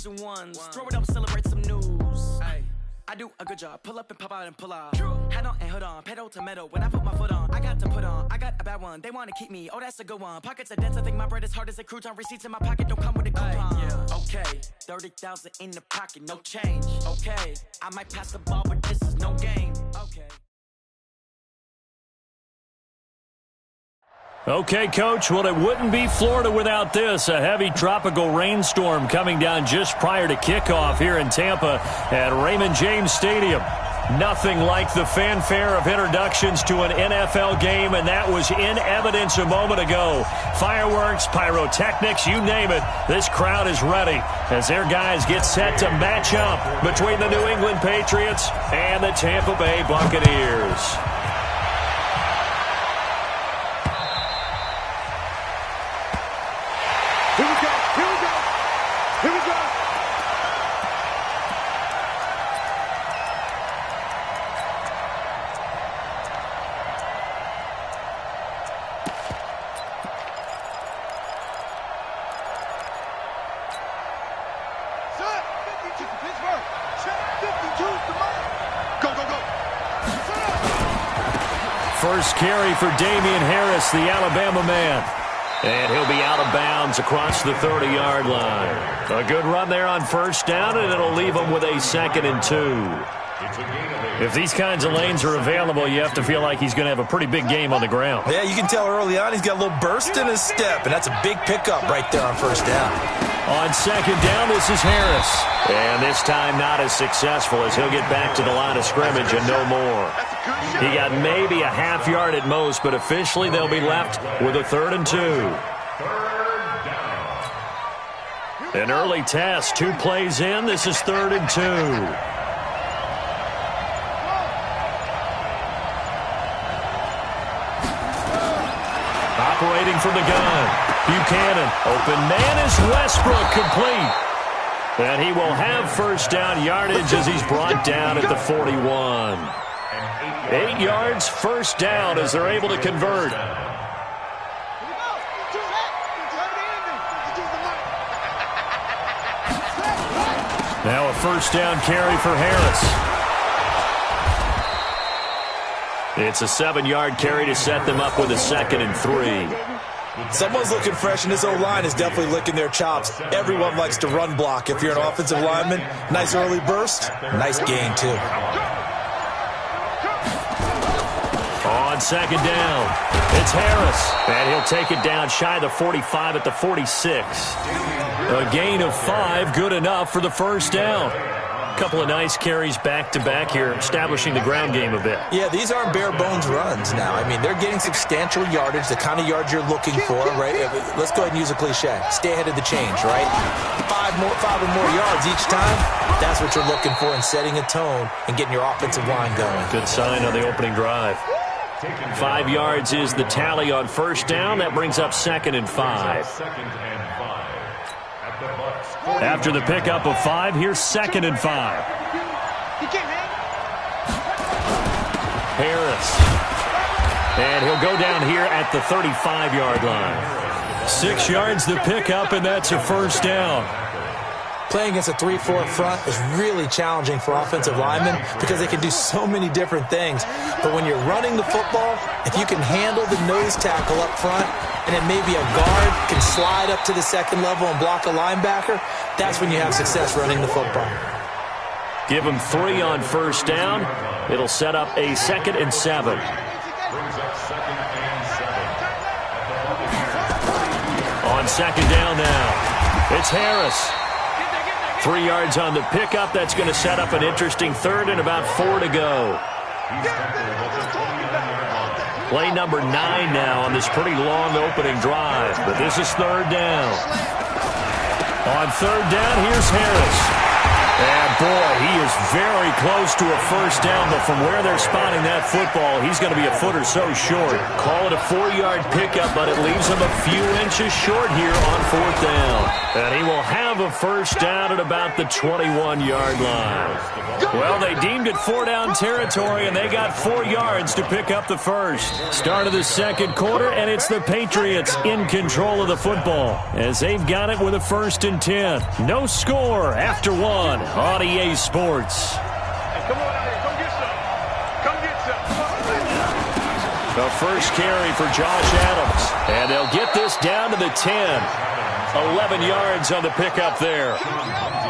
and ones. Throw it up, celebrate some news. Ay. I do a good job. Pull up and pop out and pull off. Head on and hood on. Pedal to metal. When I put my foot on, I got to put on. I got a bad one. They want to keep me. Oh, that's a good one. Pockets are dense. I think my bread is hard as a crouton. Receipts in my pocket don't come with a coupon. Yeah. Okay. 30,000 in the pocket. No change. Okay. I might pass the ball, but this is no game. Okay. Okay, Coach, well, it wouldn't be Florida without this. A heavy tropical rainstorm coming down just prior to kickoff here in Tampa at Raymond James Stadium. Nothing like the fanfare of introductions to an NFL game, and that was in evidence a moment ago. Fireworks, pyrotechnics, you name it. This crowd is ready as their guys get set to match up between the New England Patriots and the Tampa Bay Buccaneers. First carry for Damian Harris, the Alabama man. And he'll be out of bounds across the 30-yard line. A good run there on first down, and it'll leave him with a 2nd and 2. If these kinds of lanes are available, you have to feel like he's going to have a pretty big game on the ground. Yeah, you can tell early on he's got a little burst in his step, and that's a big pickup right there on first down. On 2nd down, this is Harris. And this time not as successful as he'll get back to the line of scrimmage and no more. He got maybe a half yard at most, but officially they'll be left with a 3rd and 2. An early test, 2 plays in. This is 3rd and 2. Operating from the gun. Buchanan, open man is Westbrook, complete. And he will have first down yardage as he's brought down at the 41. 8 yards, first down as they're able to convert. Now a first down carry for Harris. It's a 7-yard carry to set them up with a 2nd and 3. Someone's looking fresh, and this O-line is definitely licking their chops. Everyone likes to run block. If you're an offensive lineman, nice early burst, nice gain, too. On 2nd down, it's Harris, and he'll take it down shy of the 45 at the 46. A gain of 5, good enough for the first down. Couple of nice carries back-to-back here, establishing the ground game a bit. Yeah, these aren't bare-bones runs now. I mean, they're getting substantial yardage, the kind of yards you're looking for, right? Let's go ahead and use a cliche. Stay ahead of the change, right? 5 or more yards each time, that's what you're looking for in setting a tone and getting your offensive line going. Good sign on the opening drive. 5 yards is the tally on first down. That brings up 2nd and 5. After the pickup of 5, here's 2nd and 5. Harris. And he'll go down here at the 35-yard line. 6 yards the pickup, and that's a first down. Playing against a 3-4 front is really challenging for offensive linemen because they can do so many different things. But when you're running the football, if you can handle the nose tackle up front, and then maybe a guard can slide up to the 2nd level and block a linebacker, that's when you have success running the football. Give him 3 on first down. It'll set up a 2nd and 7. On 2nd down now, it's Harris. 3 yards on the pickup. That's going to set up an interesting 3rd and about 4 to go. Play number 9 now on this pretty long opening drive, but this is 3rd down. On 3rd down, here's Harris. And boy, he is very close to a first down, but from where they're spotting that football, he's going to be a foot or so short. Call it a 4-yard pickup, but it leaves him a few inches short here on fourth down. And he will have a first down at about the 21-yard line. Well, they deemed it 4-down territory, and they got 4 yards to pick up the first. Start of the second quarter, and it's the Patriots in control of the football as they've got it with a 1st and 10. No score after 1 on EA Sports. Hey, come on out here. Come get some. Come get some. The first carry for Josh Adams, and they'll get this down to the 10. 11 yards on the pickup there.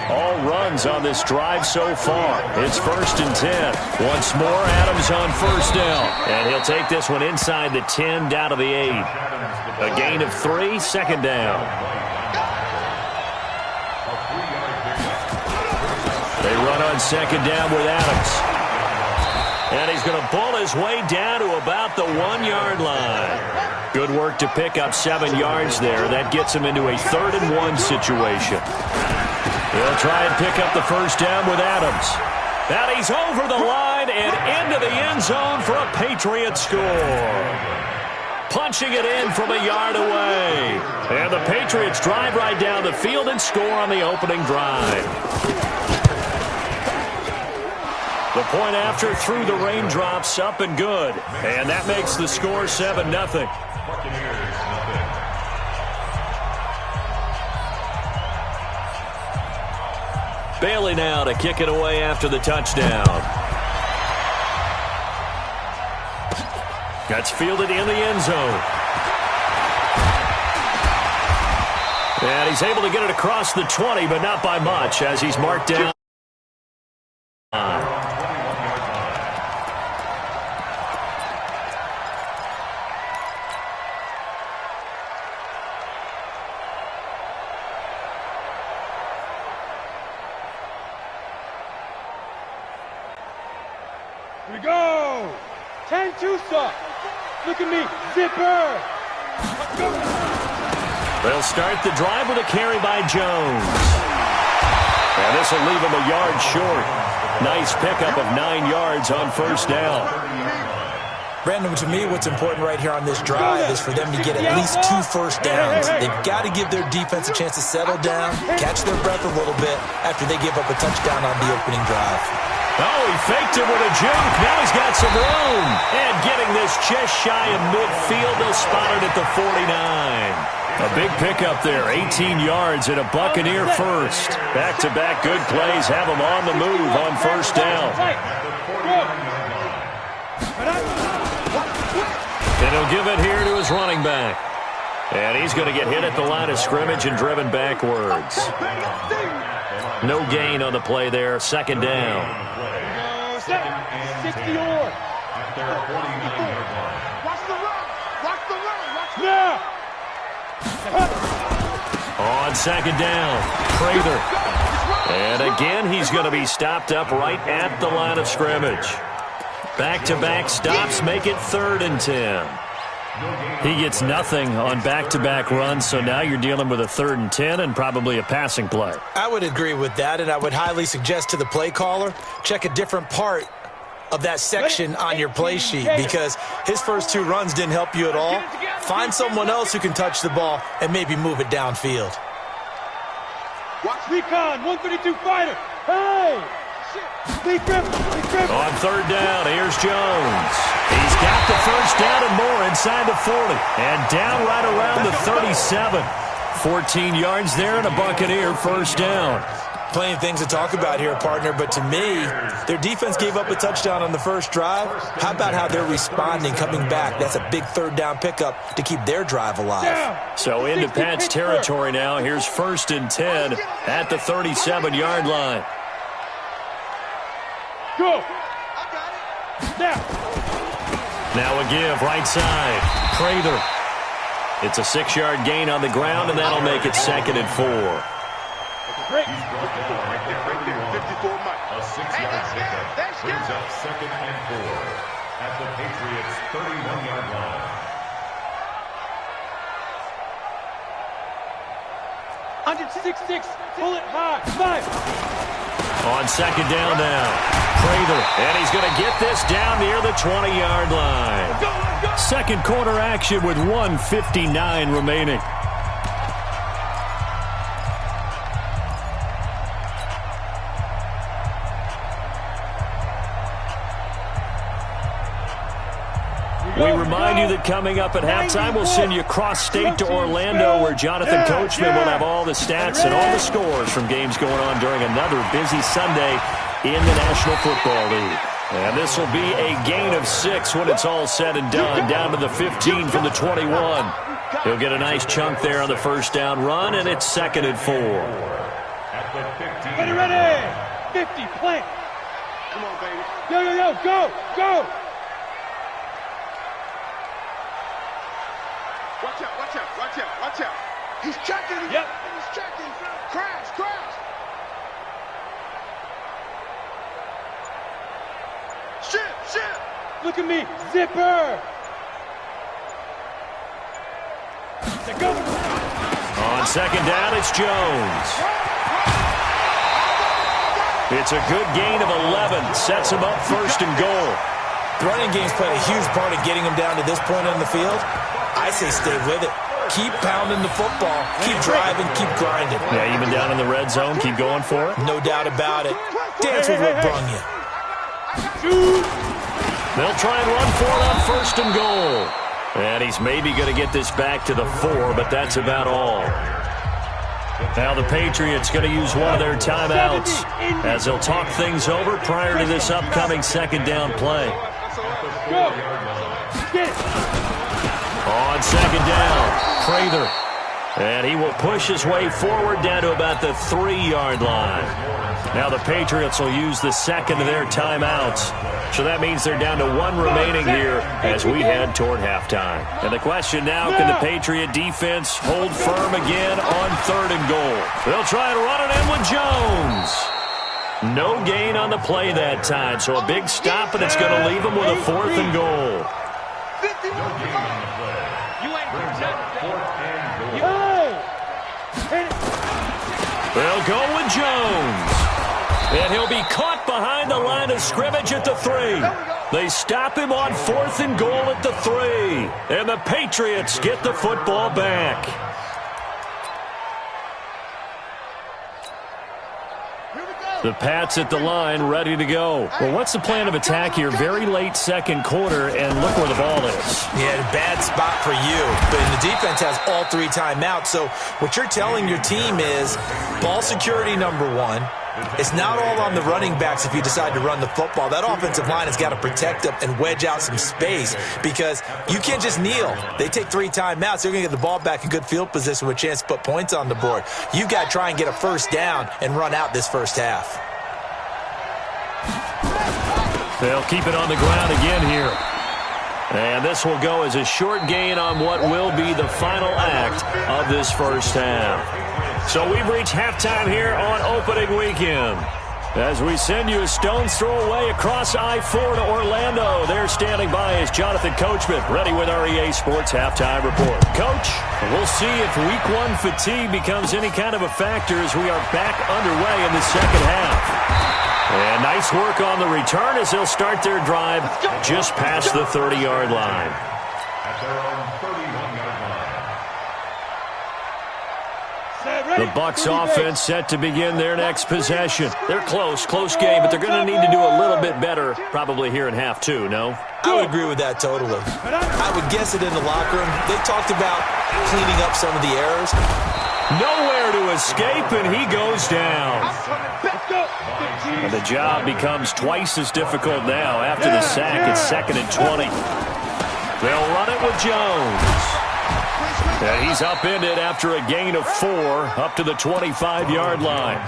All runs on this drive so far. It's 1st and 10. Once more, Adams on first down. And he'll take this one inside the 10 down to the 8. A gain of 3, second down. They run on second down with Adams. And he's going to bull his way down to about the 1-yard line. Good work to pick up 7 yards there. That gets him into a 3rd and 1 situation. They'll try and pick up the first down with Adams. And he's over the line and into the end zone for a Patriot score. Punching it in from a yard away. And the Patriots drive right down the field and score on the opening drive. The point after through the raindrops, up and good. And that makes the score 7-0. Bailey now to kick it away after the touchdown. That's fielded in the end zone. And he's able to get it across the 20, but not by much as he's marked down. Here we go. 10-2 suck. Look at me. Zipper. Let's go. They'll start the drive with a carry by Jones. And this will leave him a yard short. Nice pickup of 9 yards on first down. Brandon, to me, what's important right here on this drive is for them to get at least 2 first downs. They've got to give their defense a chance to settle down, catch their breath a little bit after they give up a touchdown on the opening drive. Oh, he faked it with a juke. Now he's got some room. And getting this just shy of midfield, they'll spot it at the 49. A big pickup there, 18 yards and a Buccaneer first. Back-to-back good plays have him on the move on first down. And he'll give it here to his running back. And he's going to get hit at the line of scrimmage and driven backwards. No gain on the play there, second down. 60-yard. Watch the run. Watch the run. Watch the run. On second down, Prather. And again, he's going to be stopped up right at the line of scrimmage. Back-to-back stops make it 3rd and 10. He gets nothing on back-to-back runs, so now you're dealing with a 3rd and 10 and probably a passing play. I would agree with that, and I would highly suggest to the play caller, check a different part of that section on your play sheet because his first 2 runs didn't help you at all. Find someone else who can touch the ball and maybe move it downfield. Watch recon, 132 fighter. Hey! On third down, here's Jones. He's got the first down and more inside the 40. And down right around the 37. 14 yards there and a Buccaneer first down. Plenty of things to talk about here, partner, but to me, their defense gave up a touchdown on the first drive. How about how they're responding, coming back? That's a big 3rd down pickup to keep their drive alive. So into Pat's territory now. Here's 1st and 10 at the 37-yard line. Go. Now a give, right side. Prather. It's a 6-yard gain on the ground, and that'll make it 2nd and 4. Great. He's brought down right there. 54 Mike. A 6-yard pickup brings up 2nd and 4 at the Patriots' 31-yard line. Under 6-6, pull it high, 5. On second down now, Prather, and he's going to get this down near the 20-yard line. Second quarter action with 1:59 remaining. We remind you that coming up at halftime, we'll send you cross-state to Orlando, where Jonathan Coachman will have all the stats and all the scores from games going on during another busy Sunday in the National Football League. And this will be a gain of 6 when it's all said and done, down to the 15 from the 21. He'll get a nice chunk there on the first down run, and it's 2nd and 4. Ready, 50, plant. Come on, baby. Yo, go, go. Watch out. He's checking. Yep. He's checking. Crash. Shit. Look at me. Zipper. Go. On second down, it's Jones. It's a good gain of 11. Sets him up 1st and goal. The running game's played a huge part in getting him down to this point on the field. I say stay with it. Keep pounding the football. Keep driving. Keep grinding. Yeah, even down in the red zone, keep going for it. No doubt about it. Dance with what brung you. They'll try and run for it on 1st and goal. And he's maybe going to get this back to the 4, but that's about all. Now the Patriots going to use one of their timeouts as they'll talk things over prior to this upcoming second down play. On second down, Prather. And he will push his way forward down to about the 3-yard line. Now the Patriots will use the second of their timeouts. So that means they're down to 1 remaining here as we head toward halftime. And the question now, can the Patriot defense hold firm again on 3rd and goal? They'll try and run it in with Jones. No gain on the play that time, so a big stop, and it's going to leave them with a 4th and goal. They'll go with Jones. And he'll be caught behind the line of scrimmage at the 3. They stop him on 4th and goal at the 3. And the Patriots get the football back. The Pats at the line, ready to go. Well, what's the plan of attack here? Very late second quarter, and look where the ball is. Yeah, bad spot for you. But the defense has all 3 timeouts. So what you're telling your team is ball security number 1. It's not all on the running backs if you decide to run the football. That offensive line has got to protect them and wedge out some space because you can't just kneel. They take 3 timeouts. They're going to get the ball back in good field position with a chance to put points on the board. You've got to try and get a first down and run out this first half. They'll keep it on the ground again here. And this will go as a short gain on what will be the final act of this first half. So we've reached halftime here on opening weekend. As we send you a stone's throw away across I-4 to Orlando. There standing by is Jonathan Coachman, ready with our EA Sports Halftime Report. Coach, we'll see if Week 1 fatigue becomes any kind of a factor as we are back underway in the second half. And nice work on the return as they'll start their drive just past the 30-yard line. At their own 31-yard line. The Bucs offense set to begin their next possession. They're close game, but they're going to need to do a little bit better probably here in half 2, no? I would agree with that totally. I would guess it in the locker room. They talked about cleaning up some of the errors. Nowhere to escape, and he goes down. And the job becomes twice as difficult now after the sack. It's 2nd and 20. They'll run it with Jones. And he's upended after a gain of 4 up to the 25-yard line.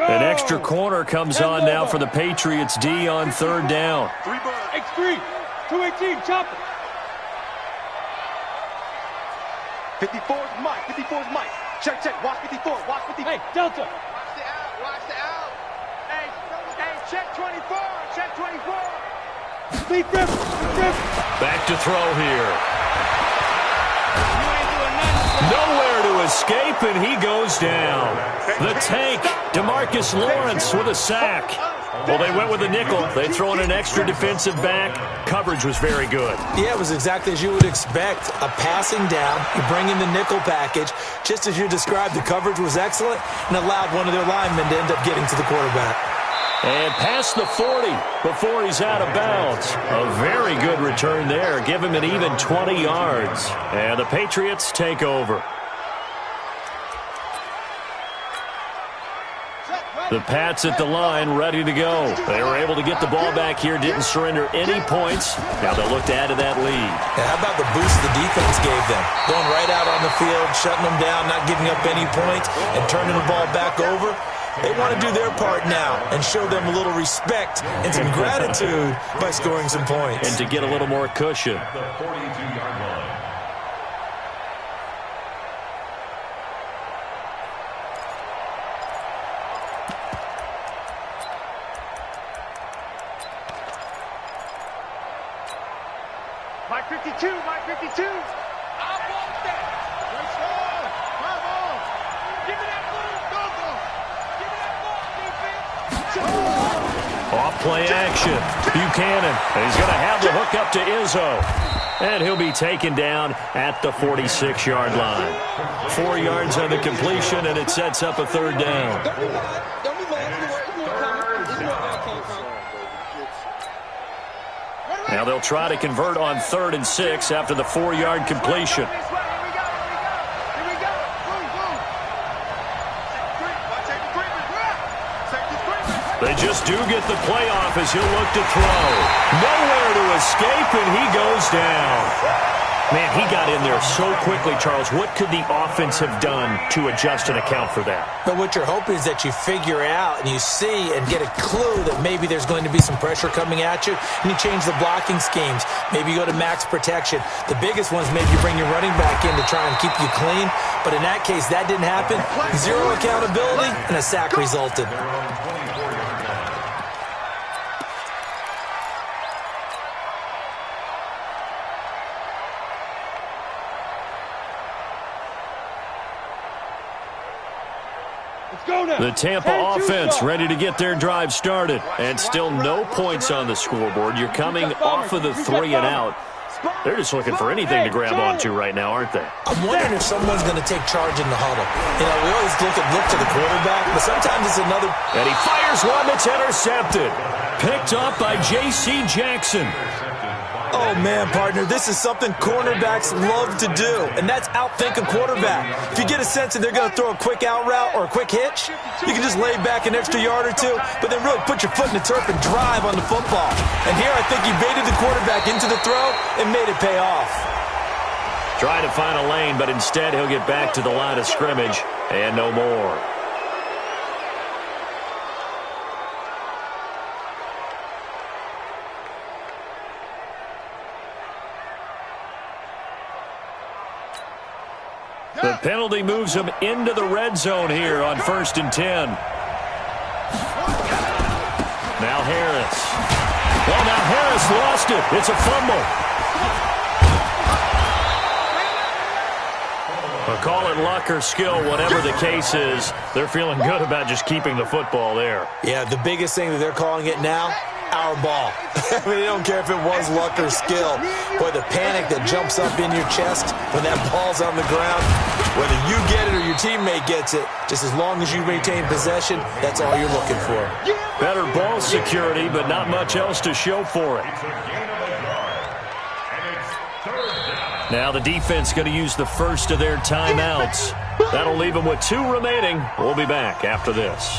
An extra corner comes on now for the Patriots D on 3rd down. X3, 218, chop it. 54's Mike, 54's Mike. Check, watch 54, watch 54. Hey, Delta. Watch the out. Hey, Check 24. Back to throw here. Nowhere to escape, and he goes down. The tank, DeMarcus Lawrence with a sack. Well, they went with a nickel. They throw in an extra defensive back. Coverage was very good. Yeah, it was exactly as you would expect. A passing down, you bring in the nickel package. Just as you described, the coverage was excellent and allowed one of their linemen to end up getting to the quarterback. And past the 40 before he's out of bounds. A very good return there. Give him an even 20 yards. And the Patriots take over. The Pats at the line, ready to go. They were able to get the ball back here, didn't surrender any points. Now they'll look to add to that lead. Yeah, how about the boost the defense gave them? Going right out on the field, shutting them down, not giving up any points, and turning the ball back over. They want to do their part now and show them a little respect and some gratitude by scoring some points. And to get a little more cushion. The 42-yard line. Mike 52, Mike 52. I want that. Let's go. Come on. Give me that ball. Go. Give me that ball, defense. Off play action. Buchanan. And he's going to have the hook up to Izzo. And he'll be taken down at the 46-yard line. 4 yards on the completion, and it sets up a third down. Now they'll try to convert on 3rd and 6 after the 4-yard completion. They just do get the playoff as he'll look to throw. Nowhere to escape, and he goes down. Man, he got in there so quickly, Charles. What could the offense have done to adjust and account for that? But what you're hoping is that you figure out and you see and get a clue that maybe there's going to be some pressure coming at you, and you change the blocking schemes. Maybe you go to max protection. The biggest one is maybe you bring your running back in to try and keep you clean. But in that case, that didn't happen. Zero accountability, and a sack resulted. The Tampa offense ready to get their drive started. And still no points on the scoreboard. You're coming off of the 3 and out. They're just looking for anything to grab onto right now, aren't they? I'm wondering if someone's going to take charge in the huddle. You know, we always look to the quarterback, but sometimes it's another. And he fires one that's intercepted. Picked up by J.C. Jackson. Oh, man, partner, this is something cornerbacks love to do, and that's outthink a quarterback. If you get a sense that they're going to throw a quick out route or a quick hitch, you can just lay back an extra yard or two, but then really put your foot in the turf and drive on the football. And here I think he baited the quarterback into the throw and made it pay off. Trying to find a lane, but instead he'll get back to the line of scrimmage and no more. The penalty moves him into the red zone here on 1st and 10. Now Harris. Well, now Harris lost it. It's a fumble. Well, call it luck or skill, whatever the case is. They're feeling good about just keeping the football there. Yeah, the biggest thing that they're calling it now, our ball. I mean, they don't care if it was luck or skill. Boy, the panic that jumps up in your chest when that ball's on the ground, whether you get it or your teammate gets it, just as long as you maintain possession, that's all you're looking for. Better ball security, but not much else to show for it. Now the defense going to use the first of their timeouts. That'll leave them with 2 remaining. We'll be back after this.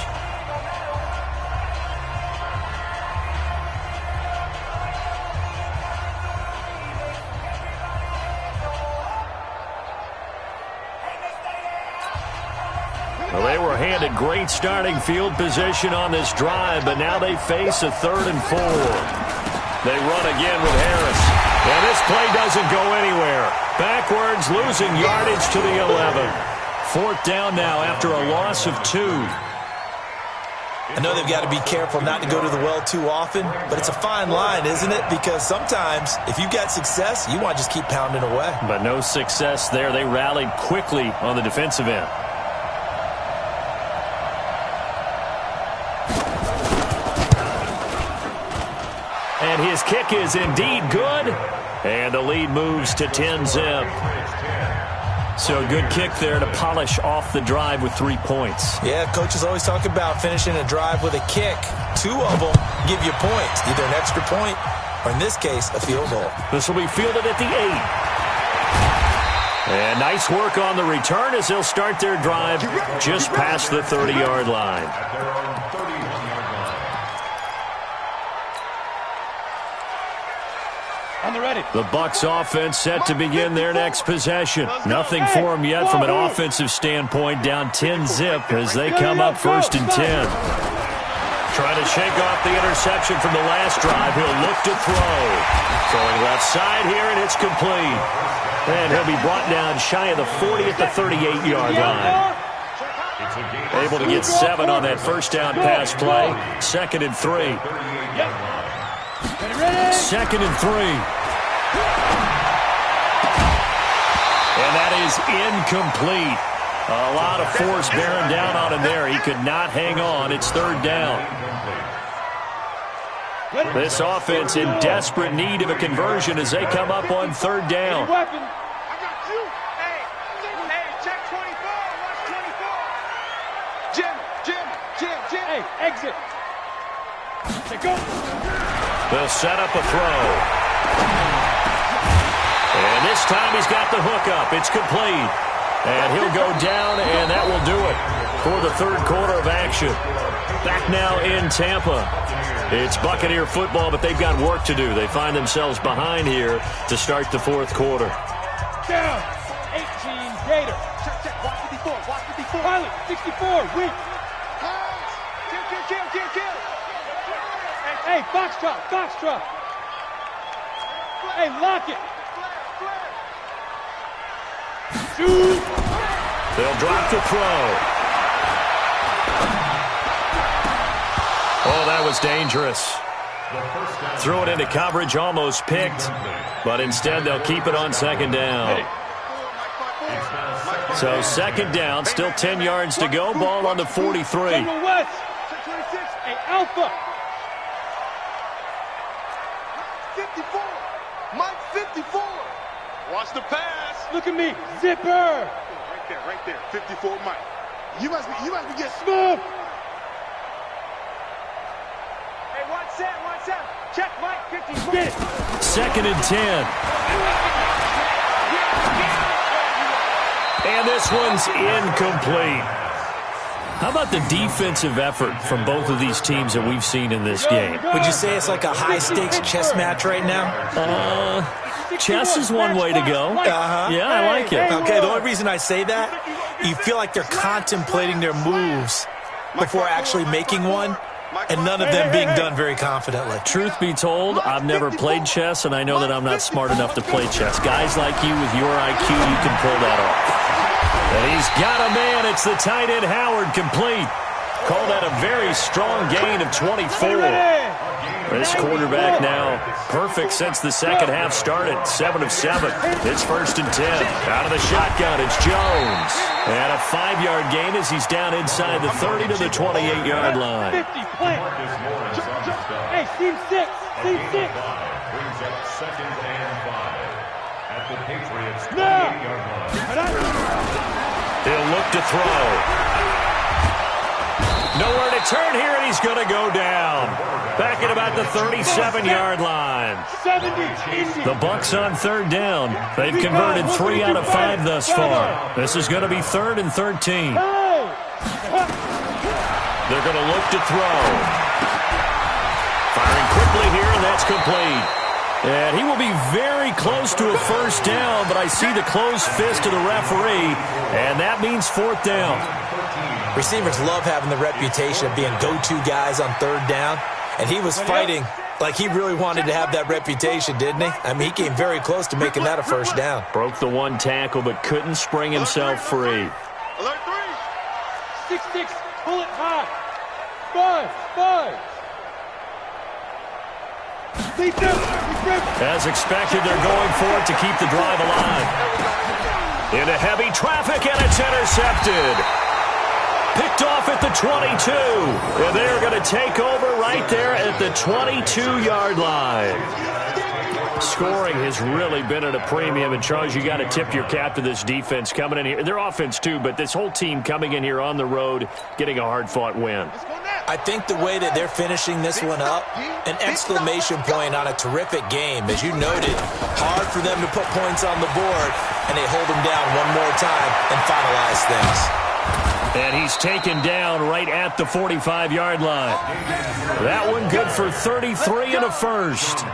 Well, they were handed great starting field position on this drive, but now they face a 3rd and 4. They run again with Harris. And this play doesn't go anywhere. Backwards, losing yardage to the 11. 4th down now after a loss of 2. I know they've got to be careful not to go to the well too often, but it's a fine line, isn't it? Because sometimes if you've got success, you want to just keep pounding away. But no success there. They rallied quickly on the defensive end. And his kick is indeed good. And the lead moves to 10-zip. So a good kick there to polish off the drive with 3 points. Yeah, coaches always talk about finishing a drive with a kick. 2 of them give you points, either an extra point or, in this case, a field goal. This will be fielded at the 8. And nice work on the return as they'll start their drive just past the 30-yard line. The Bucs offense set to begin their next possession. Nothing for them yet from an offensive standpoint, down 10-zip as they come up 1st and 10. Trying to shake off the interception from the last drive. He'll look to throw. Throwing left side here, and it's complete. And he'll be brought down shy of the 40 at the 38-yard line. Able to get 7 on that first down pass play. 2nd and 3. 2nd and 3. And that is incomplete. A lot of force bearing down on him there. He could not hang on. It's 3rd down. This offense in desperate need of a conversion as they come up on 3rd down. I got you. Hey, check 24. Watch 24. Jim. Hey, exit. Go. They'll set up a throw. And this time he's got the hook up. It's complete. And he'll go down, and that will do it for the 3rd quarter of action. Back now in Tampa. It's Buccaneer football, but they've got work to do. They find themselves behind here to start the 4th quarter. Down. 18, Gator. Check. Watch 54. Pilot, 64. Weak. Kill. Hey, Foxtrot. Hey, lock it. Shoot. They'll drop the throw. Oh, that was dangerous. Threw it into coverage, almost picked, but instead they'll keep it on 2nd down. So 2nd down, still 10 yards to go, ball on the 43. West. Hey, Alpha. 54. Mike 54. Watch the pass. Look at me. Zipper. Right there. 54 Mike. You must be getting smooth. Hey, watch that. Check Mike 54. Get it. 2nd and 10. And this one's incomplete. How about the defensive effort from both of these teams that we've seen in this game? Would you say it's like a high-stakes chess match right now? Chess is one way to go. Yeah, I like it. Okay, the only reason I say that, you feel like they're contemplating their moves before actually making one, and none of them being done very confidently. Truth be told, I've never played chess, and I know that I'm not smart enough to play chess. Guys like you with your IQ, you can pull that off. And he's got a man. It's the tight end, Howard, complete. Call that a very strong gain of 24. This quarterback now perfect since the 2nd half started. 7 of 7. It's 1st and 10. Out of the shotgun, it's Jones. And a 5-yard gain as he's down inside the 30 to the 28-yard line. 50 plant. Hey, team 6. Brings up 2nd and 5 at the Patriots 28-yard line. He'll look to throw. Nowhere to turn here, and he's going to go down. Back at about the 37-yard line. The Bucs on 3rd down. They've converted 3 out of 5 thus far. This is going to be 3rd and 13. They're going to look to throw. Firing quickly here, and that's complete. And he will be very close to a 1st down, but I see the closed fist of the referee, and that means 4th down. Receivers love having the reputation of being go-to guys on 3rd down, and he was fighting like he really wanted to have that reputation, didn't he? I mean, he came very close to making that a 1st down. Broke the 1 tackle, but couldn't spring himself free. Alert 3. 6-6, pull it high. Five. As expected, they're going for it to keep the drive alive. Into heavy traffic, and it's intercepted. Picked off at the 22. And they're going to take over right there at the 22-yard line. Scoring has really been at a premium. And, Charles, you got to tip your cap to this defense coming in here. Their offense, too, but this whole team coming in here on the road, getting a hard-fought win. I think the way that they're finishing this one up, an exclamation point on a terrific game. As you noted, hard for them to put points on the board, and they hold them down one more time and finalize things. And he's taken down right at the 45-yard line. That one good for 33 and a first.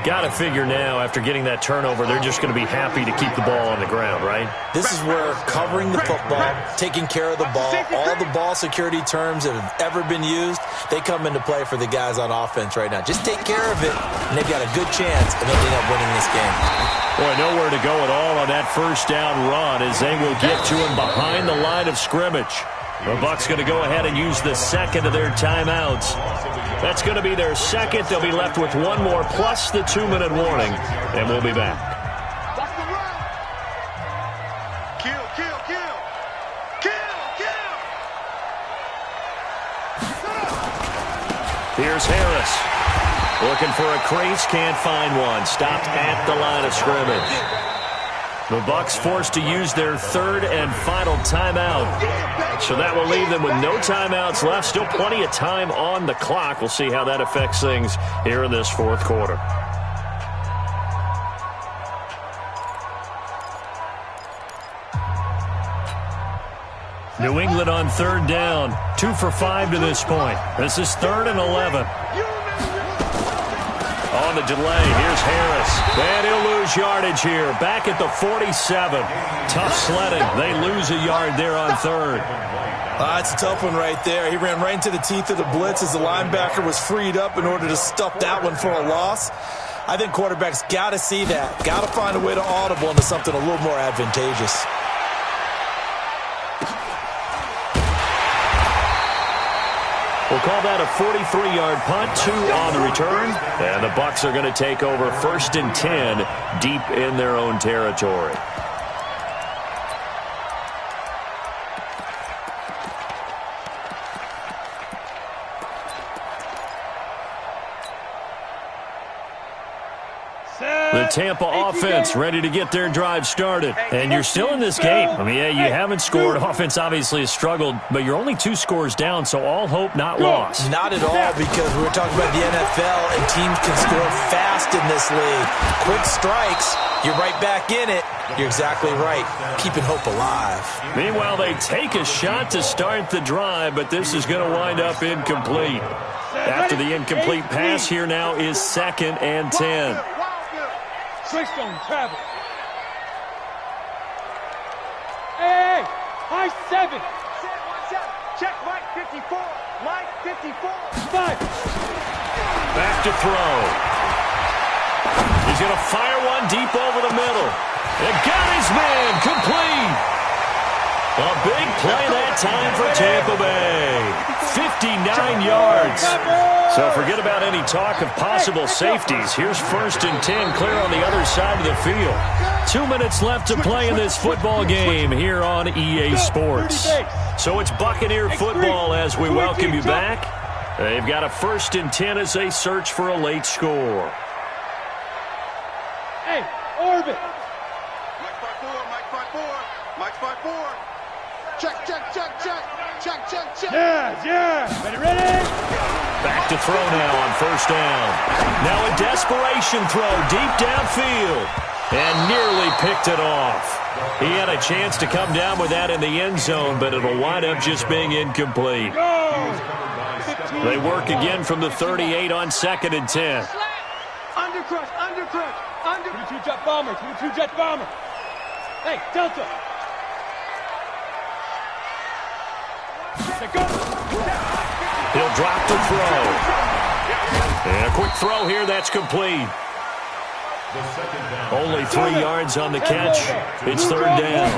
Got to figure now, after getting that turnover, they're just going to be happy to keep the ball on the ground, right? This is where covering the football, taking care of the ball, all the ball security terms that have ever been used, they come into play for the guys on offense right now. Just take care of it, and they've got a good chance of ending up winning this game. Boy, nowhere to go at all on that first down run as they will get to him behind the line of scrimmage. The Bucs going to go ahead and use the second of their timeouts. That's going to be their second. They'll be left with one more plus the 2-minute warning, and we'll be back. Kill. Here's Harris. Looking for a crease, can't find one. Stopped at the line of scrimmage. The Bucs forced to use their third and final timeout. So that will leave them with no timeouts left. Still plenty of time on the clock. We'll see how that affects things here in this fourth quarter. New England on third down. 2 for 5 to this point. This is 3rd and 11. On the delay, here's Harris. And he'll lose yardage here. Back at the 47. Tough sledding. They lose a yard there on third. It's a tough one right there. He ran right into the teeth of the blitz as the linebacker was freed up in order to stuff that one for a loss. I think quarterbacks got to see that. Got to find a way to audible into something a little more advantageous. We'll call that a 43-yard punt, 2 on the return. And the Bucs are going to take over 1st and 10 deep in their own territory. The Tampa offense ready to get their drive started. And you're still in this game. I mean, yeah, you haven't scored. Offense obviously has struggled, but you're only 2 scores down, so all hope not lost. Not at all, because we were talking about the NFL, and teams can score fast in this league. Quick strikes, you're right back in it. You're exactly right. Keeping hope alive. Meanwhile, they take a shot to start the drive, but this is going to wind up incomplete. After the incomplete pass, here now is 2nd and 10. Switchstone, travel. Hey, high 7. Check Mike 54. Mike 54. 5. Back to throw. He's going to fire one deep over the middle. And got his man complete. A big play that time for Tampa Bay. 59 yards. So forget about any talk of possible safeties. Here's 1st and 10 clear on the other side of the field. 2 minutes left to play in this football game here on EA Sports. So it's Buccaneer football as we welcome you back. They've got a 1st and 10 as they search for a late score. Hey, orbit. Mike 5-4. Mike 5-4. Check. Yeah. Ready? Back to throw now on 1st down. Now a desperation throw deep downfield. And nearly picked it off. He had a chance to come down with that in the end zone, but it'll wind up just being incomplete. They work again from the 38 on 2nd and 10. Undercrush. 22-jet bomber. Hey, Delta. He'll drop the throw. And a quick throw here, that's complete. Only 3 yards on the catch. It's 3rd down.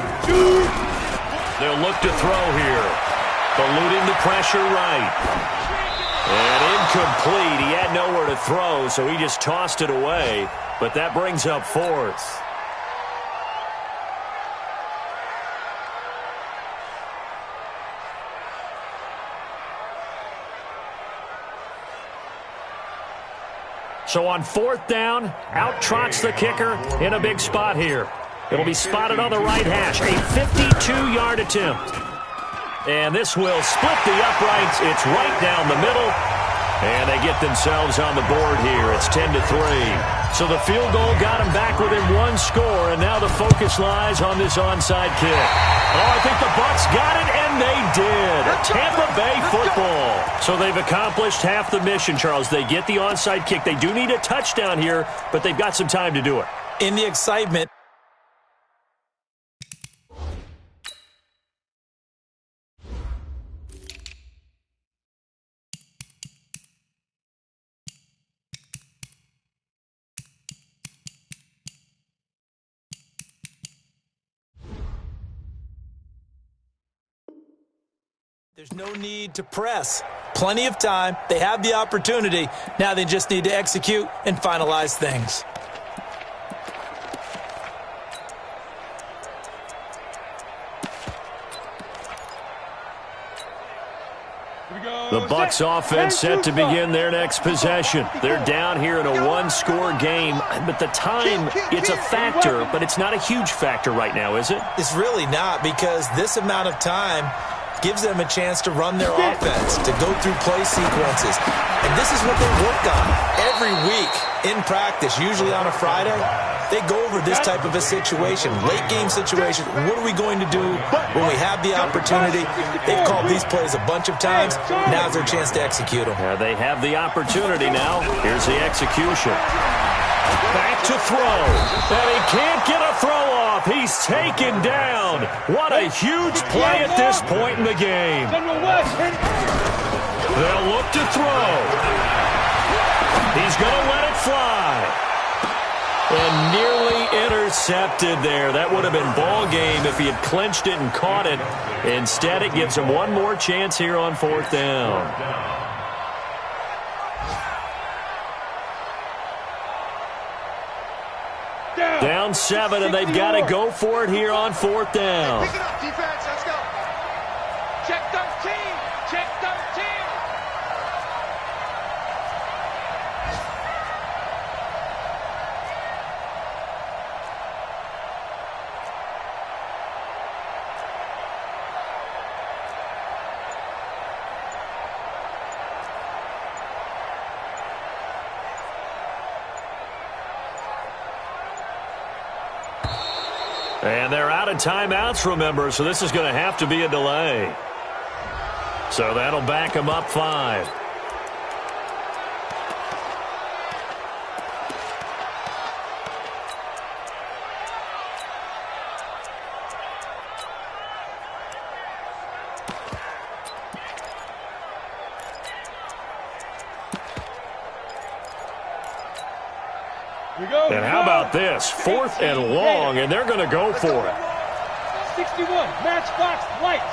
They'll look to throw here. Eluding the pressure right. Incomplete. He had nowhere to throw, so he just tossed it away. But that brings up fourth. So on fourth down, out trots the kicker in a big spot here. It'll be spotted on the right hash. A 52-yard attempt. And this will split the uprights. It's right down the middle. And they get themselves on the board here. It's 10-3. So the field goal got them back within one score, and now the focus lies on this onside kick. Oh, I think the Bucs got it, and they did. Tampa Bay football. So they've accomplished half the mission, Charles. They get the onside kick. They do need a touchdown here, but they've got some time to do it. In the excitement, there's no need to press. Plenty of time. They have the opportunity. Now they just need to execute and finalize things. The Bucs offense set to begin their next possession. They're down here in a one-score game, but the time, it's a factor, but it's not a huge factor right now, is it? It's really not, because this amount of time gives them a chance to run their offense, to go through play sequences. And this is what they work on every week in practice, usually on a Friday. They go over this type of a situation, late-game situation. What are we going to do when we have the opportunity? They've called these plays a bunch of times. Now's their chance to execute them. They have the opportunity now. Here's the execution. Back to throw. And he can't get a throw off. He's taken down. What a huge play at this point in the game. They'll look to throw. He's going to let it fly. And nearly intercepted there. That would have been ball game if he had clinched it and caught it. Instead, it gives him one more chance here on fourth down. Down 7, and they've got to go for it here on fourth down. Pick it up, defense. Let's go. Check 13. Check 13. And they're out of timeouts, remember, so this is going to have to be a delay. So that'll back them up 5. And how about this? 4th and long, and they're going to go for it. 61, matchbox lights.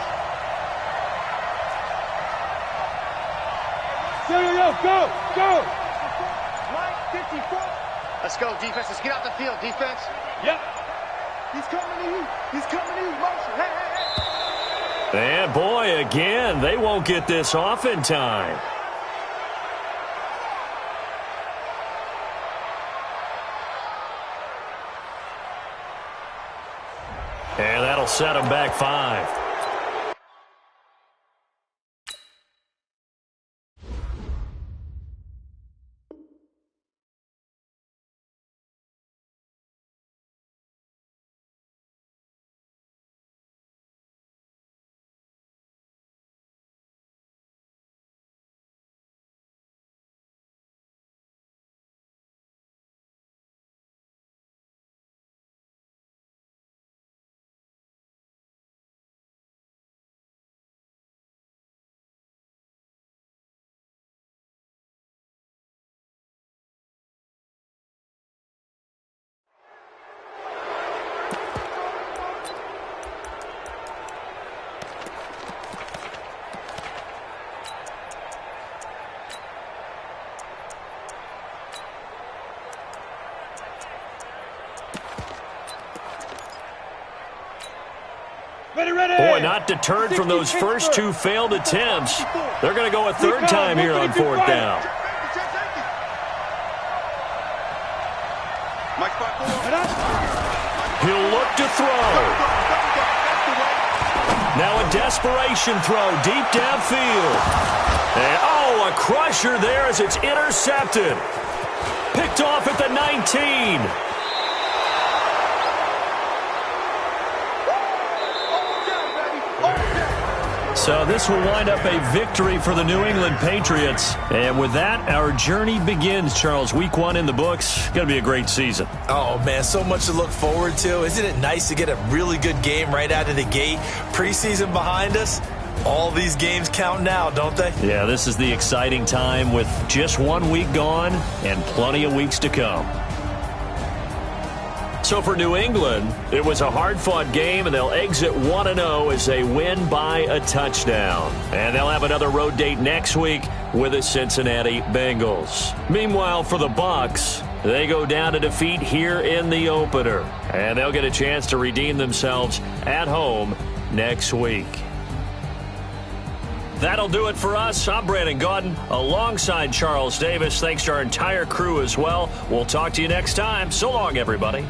Yo, go. Line 54. Let's go, defense. Let's get out the field, defense. Yep. He's coming to you. He's coming to you. Motion. Hey. And boy, again, they won't get this off in time. And that'll set them back 5. Boy, not deterred from those first two failed attempts. They're going to go a third time here on fourth down. He'll look to throw. Now a desperation throw deep downfield. And, oh, a crusher there as it's intercepted. Picked off at the 19. So this will wind up a victory for the New England Patriots. And with that, our journey begins, Charles. Week 1 in the books. Going to be a great season. Oh, man, so much to look forward to. Isn't it nice to get a really good game right out of the gate? Preseason behind us. All these games count now, don't they? Yeah, this is the exciting time with just 1 week gone and plenty of weeks to come. So for New England, it was a hard-fought game, and they'll exit 1-0 as they win by a touchdown. And they'll have another road date next week with the Cincinnati Bengals. Meanwhile, for the Bucs, they go down to defeat here in the opener. And they'll get a chance to redeem themselves at home next week. That'll do it for us. I'm Brandon Gaudin alongside Charles Davis. Thanks to our entire crew as well. We'll talk to you next time. So long, everybody.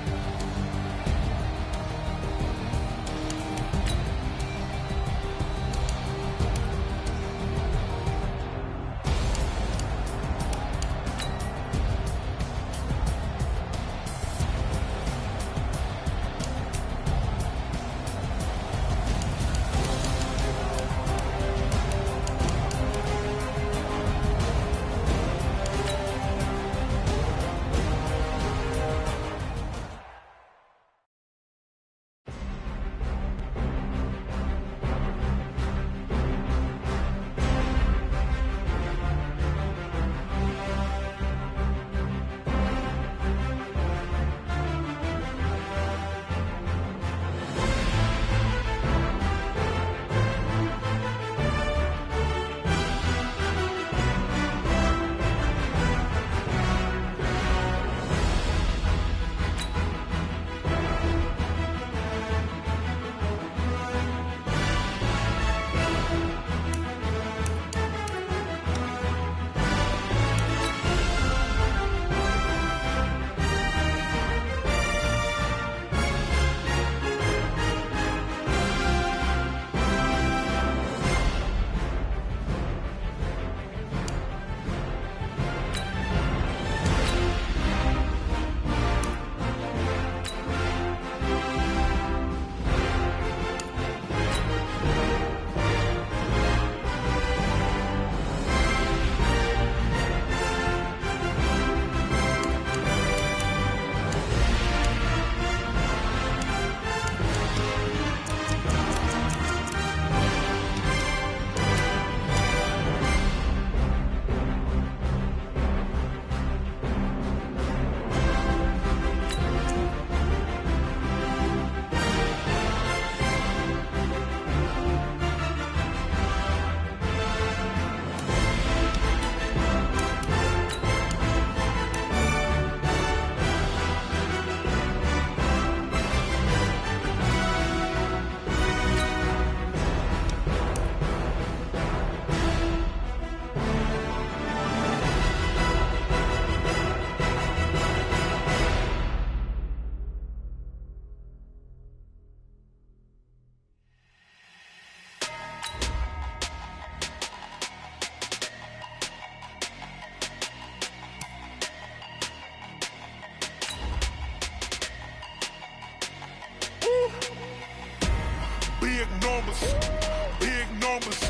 Big numbers.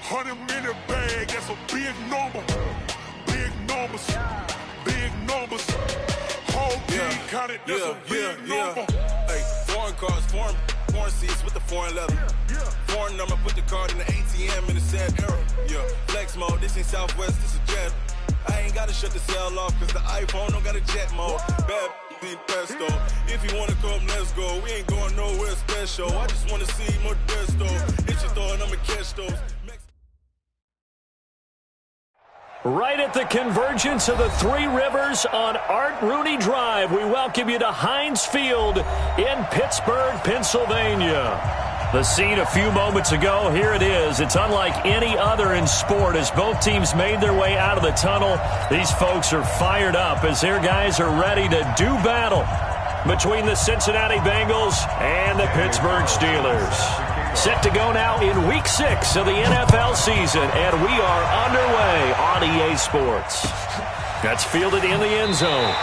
100-minute bag, that's a big number. Big numbers. Big numbers. Whole team counted, that's a big number. Hey, foreign cars, foreign seats with the foreign leather. Foreign number, put the card in the ATM in the sad era. Yeah, flex mode, this ain't Southwest, this is jet. I ain't gotta shut the cell off, cause the iPhone don't got a jet mode. Bad be pesto. If you wanna come, let's go. We ain't going nowhere special. I just wanna see more desto. Hit your throw and I'ma catch those. Right at the convergence of the Three Rivers on Art Rooney Drive, we welcome you to Heinz Field in Pittsburgh, Pennsylvania. The scene a few moments ago, here it is. It's unlike any other in sport as both teams made their way out of the tunnel. These folks are fired up as their guys are ready to do battle between the Cincinnati Bengals and the Pittsburgh Steelers. Set to go now in Week 6 of the NFL season, and we are underway on EA Sports. That's fielded in the end zone.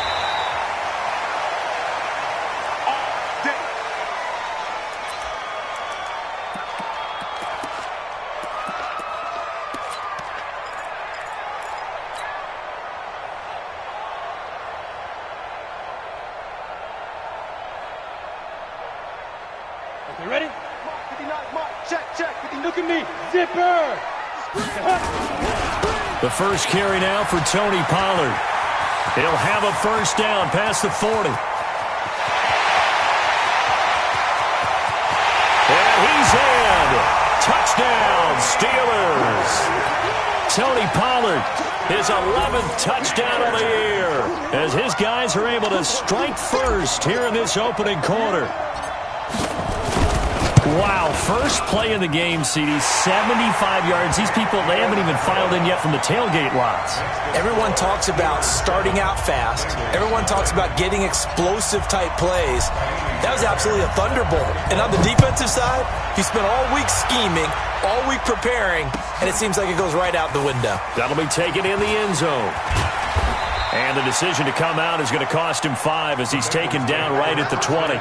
You ready? Check. Look at me. Zipper. The first carry now for Tony Pollard. He'll have a first down past the 40. And he's in. Touchdown, Steelers. Tony Pollard, his 11th touchdown of the year, as his guys are able to strike first here in this opening quarter. Wow, first play in the game, CD, 75 yards. These people, they haven't even filed in yet from the tailgate lots. Everyone talks about starting out fast. Everyone talks about getting explosive-type plays. That was absolutely a thunderbolt. And on the defensive side, he spent all week scheming, all week preparing, and it seems like it goes right out the window. That'll be taken in the end zone. And the decision to come out is going to cost him 5 as he's taken down right at the 20.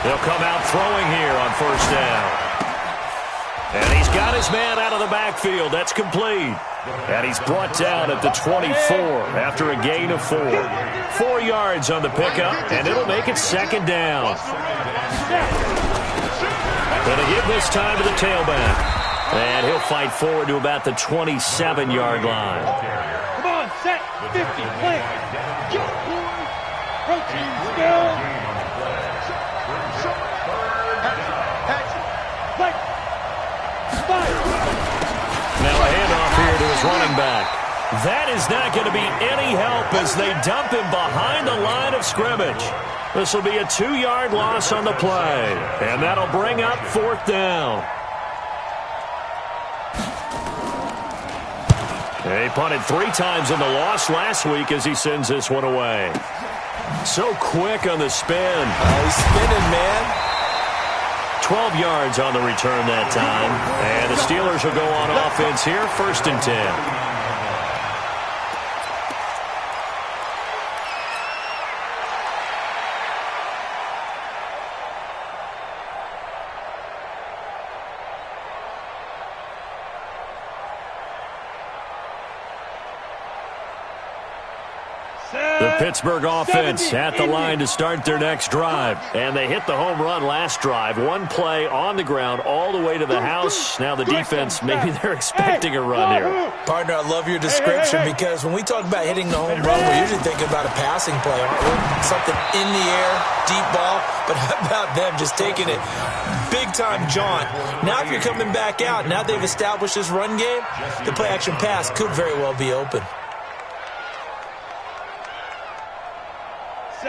They'll come out throwing here on first down. And he's got his man out of the backfield. That's complete. And he's brought down at the 24 after a gain of 4. 4 yards on the pickup, and it'll make it second down. Going to give this time to the tailback. And he'll fight forward to about the 27-yard line. Come on, set, 50, play. Protein, still. Now a handoff here to his running back. That is not going to be any help as they dump him behind the line of scrimmage. This will be a 2-yard loss on the play, and that'll bring up fourth down. He punted 3 times in the loss last week as he sends this one away. So quick on the spin. Oh, he's spinning, man. 12 yards on the return that time. And the Steelers will go on offense here, 1st and 10. The Pittsburgh offense at the line to start their next drive. And they hit the home run last drive. 1 play on the ground all the way to the house. Now the defense, maybe they're expecting a run here. Partner, I love your description because when we talk about hitting the home run, we're usually thinking about a passing play, aren't we? Something in the air, deep ball. But how about them just taking it big-time jaunt? Now if you're coming back out, now they've established this run game, the play-action pass could very well be open.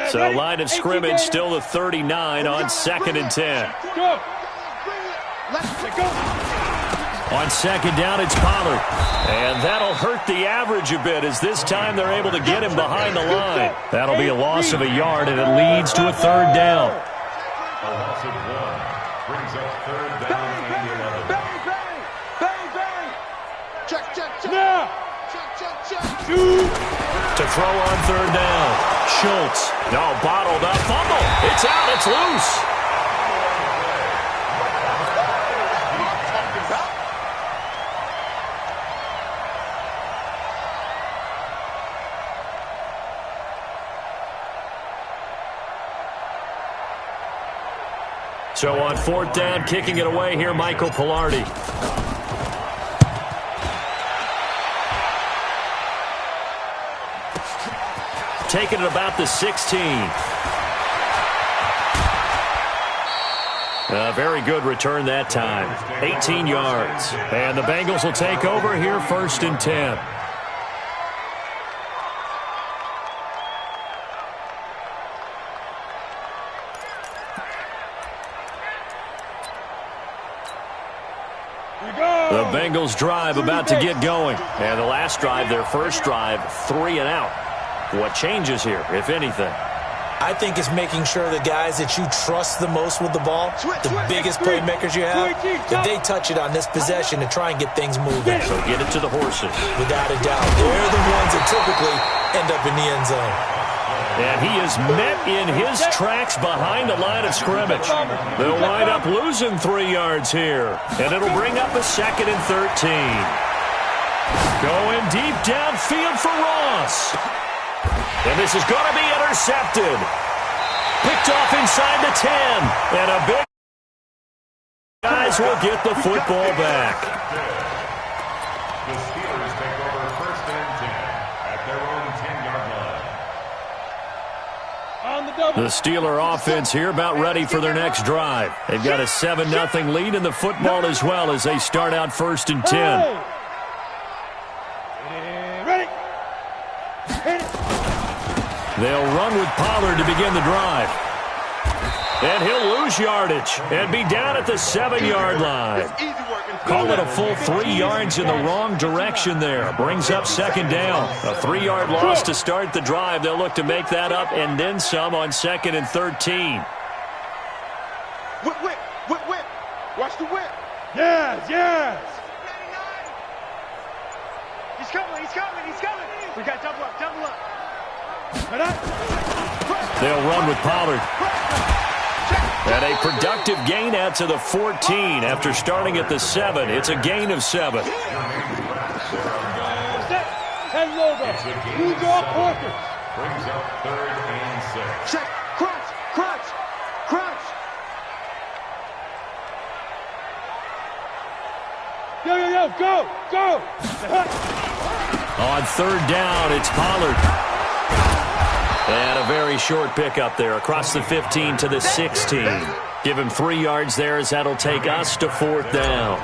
So line of scrimmage still the 39 on 2nd and 10. Go. On 2nd down, it's Pollard. And that'll hurt the average a bit as this time they're able to get him behind the line. That'll be a loss of a yard, and it leads to a 3rd down. A loss of 1 brings up 3rd down and 11. Bang. Check. Now. Check. To throw on 3rd down. Schultz. No, bottled up. Fumble. It's out. It's loose. So on 4th down, kicking it away here, Michael Pilardi. Taking it about the 16. A very good return that time. 18 yards. And the Bengals will take over here 1st and 10. The Bengals drive about to get going. And the last drive, their first drive, 3 and out. What changes here, if anything? I think it's making sure the guys that you trust the most with the ball, the biggest playmakers you have, that they touch it on this possession to try and get things moving. So get it to the horses. Without a doubt. They're the ones that typically end up in the end zone. And he is met in his tracks behind the line of scrimmage. They'll wind up losing 3 yards here. And it'll bring up a 2nd and 13. Going deep downfield for Ross. And this is going to be intercepted. Picked off inside the 10. And a big guys will get the football back. The Steelers take over 1st and 10 at their own 10-yard line. The Steeler offense here about ready for their next drive. They've got a 7-0 lead in the football as well as they start out 1st and 10. They'll run with Pollard to begin the drive. And he'll lose yardage and be down at the 7-yard line. Call it a full 3 yards in the wrong direction there. Brings up 2nd down. A 3-yard loss to start the drive. They'll look to make that up and then some on 2nd and 13. Whip, whip, whip, whip. Watch the whip. Yes, yes. He's coming, he's coming, he's coming. We got double up, double up. They'll run with Pollard. And a productive gain out to the 14 after starting at the 7. It's a gain of 7. Head over. Move off Parker. Brings up 3rd and 6. Check. Crunch, crunch, crunch. Yo, yo, yo, go, go. On 3rd down, it's Pollard. And a very short pickup there across the 15 to the 16. Give him 3 yards there as that'll take us to 4th down.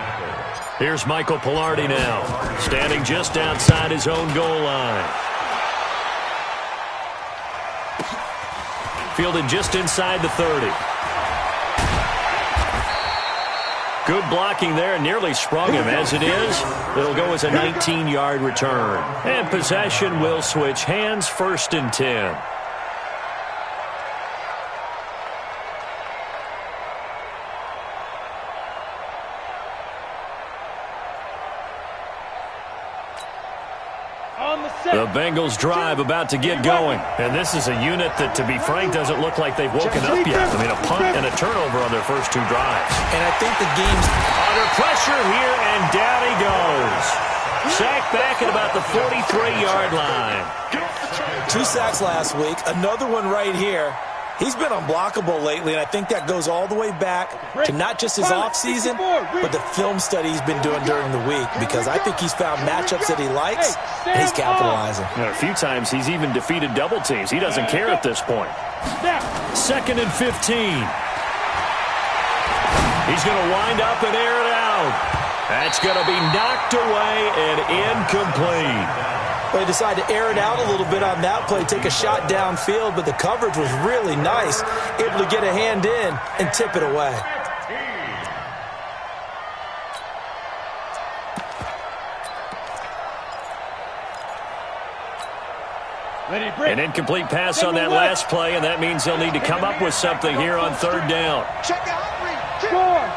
Here's Michael Pilardi now, standing just outside his own goal line. Fielded just inside the 30. Good blocking there, nearly sprung him. As it is, it'll go as a 19-yard return. And possession will switch hands, 1st and 10. The Bengals drive about to get going. And this is a unit that, to be frank, doesn't look like they've woken up yet. I mean, a punt and a turnover on their first 2 drives. And I think the game's under pressure here, and down he goes. Sacked back at about the 43-yard line. 2 sacks last week, another one right here. He's been unblockable lately, and I think that goes all the way back to not just his offseason, but the film study he's been doing during the week, because I think he's found matchups that he likes, and he's capitalizing. A few times he's even defeated double teams. He doesn't care at this point. 2nd and 15. He's going to wind up and air it out. That's going to be knocked away and incomplete. They decided to air it out a little bit on that play, take a shot downfield, but the coverage was really nice, able to get a hand in and tip it away. An incomplete pass on that last play, and that means they'll need to come up with something here on 3rd down. Check out. Score.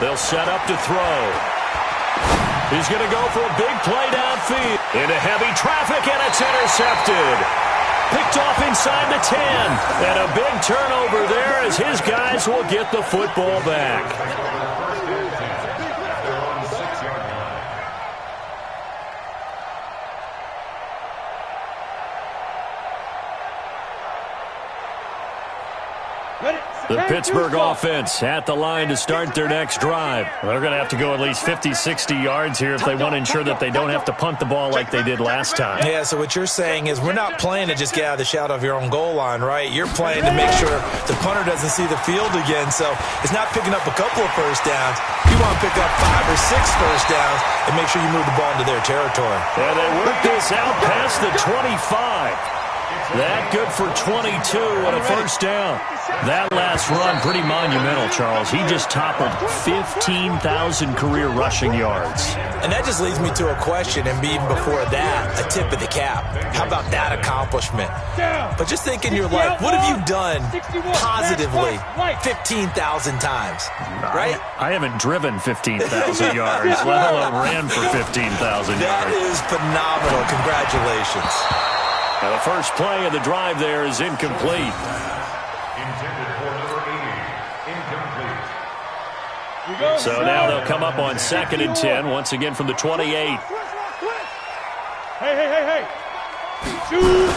They'll set up to throw. He's going to go for a big play downfield. Into heavy traffic, and it's intercepted. Picked off inside the 10. And a big turnover there as his guys will get the football back. The Pittsburgh offense at the line to start their next drive. They're going to have to go at least 50, 60 yards here if they want to ensure that they don't have to punt the ball like they did last time. Yeah, so what you're saying is we're not playing to just get out of the shadow of your own goal line, right? You're playing to make sure the punter doesn't see the field again. So it's not picking up a couple of first downs. You want to pick up 5 or 6 first downs and make sure you move the ball into their territory. And they work this out past the 25. That good for 22 and a first down. That last run, pretty monumental, Charles. He just toppled 15,000 career rushing yards. And that just leads me to a question, and even before that, a tip of the cap. How about that accomplishment? But just think in your life, what have you done positively 15,000 times, right? I haven't driven 15,000 yards, let alone ran for 15,000 yards. That is phenomenal. Congratulations. Now the first play of the drive there is incomplete. Intended for number 80. Incomplete. So now they'll come up on 2nd and 10, once again from the 28. Hey. Shoot.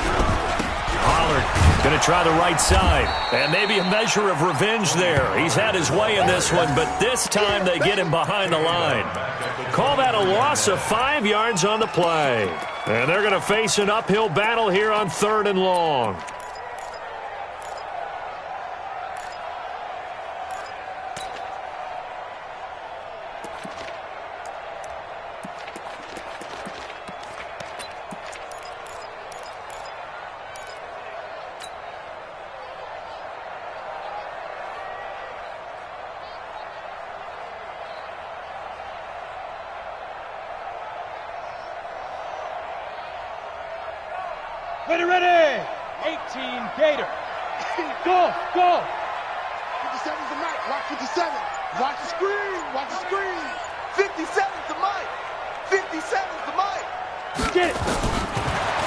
Pollard going to try the right side. And maybe a measure of revenge there. He's had his way in this one, but this time they get him behind the line. Call that a loss of 5 yards on the play. And they're going to face an uphill battle here on 3rd and long. Ready. 18 Gator. Go. 57's the Mike. Watch 57. Watch the screen. 57's the Mike. 57's the Mike. Get it.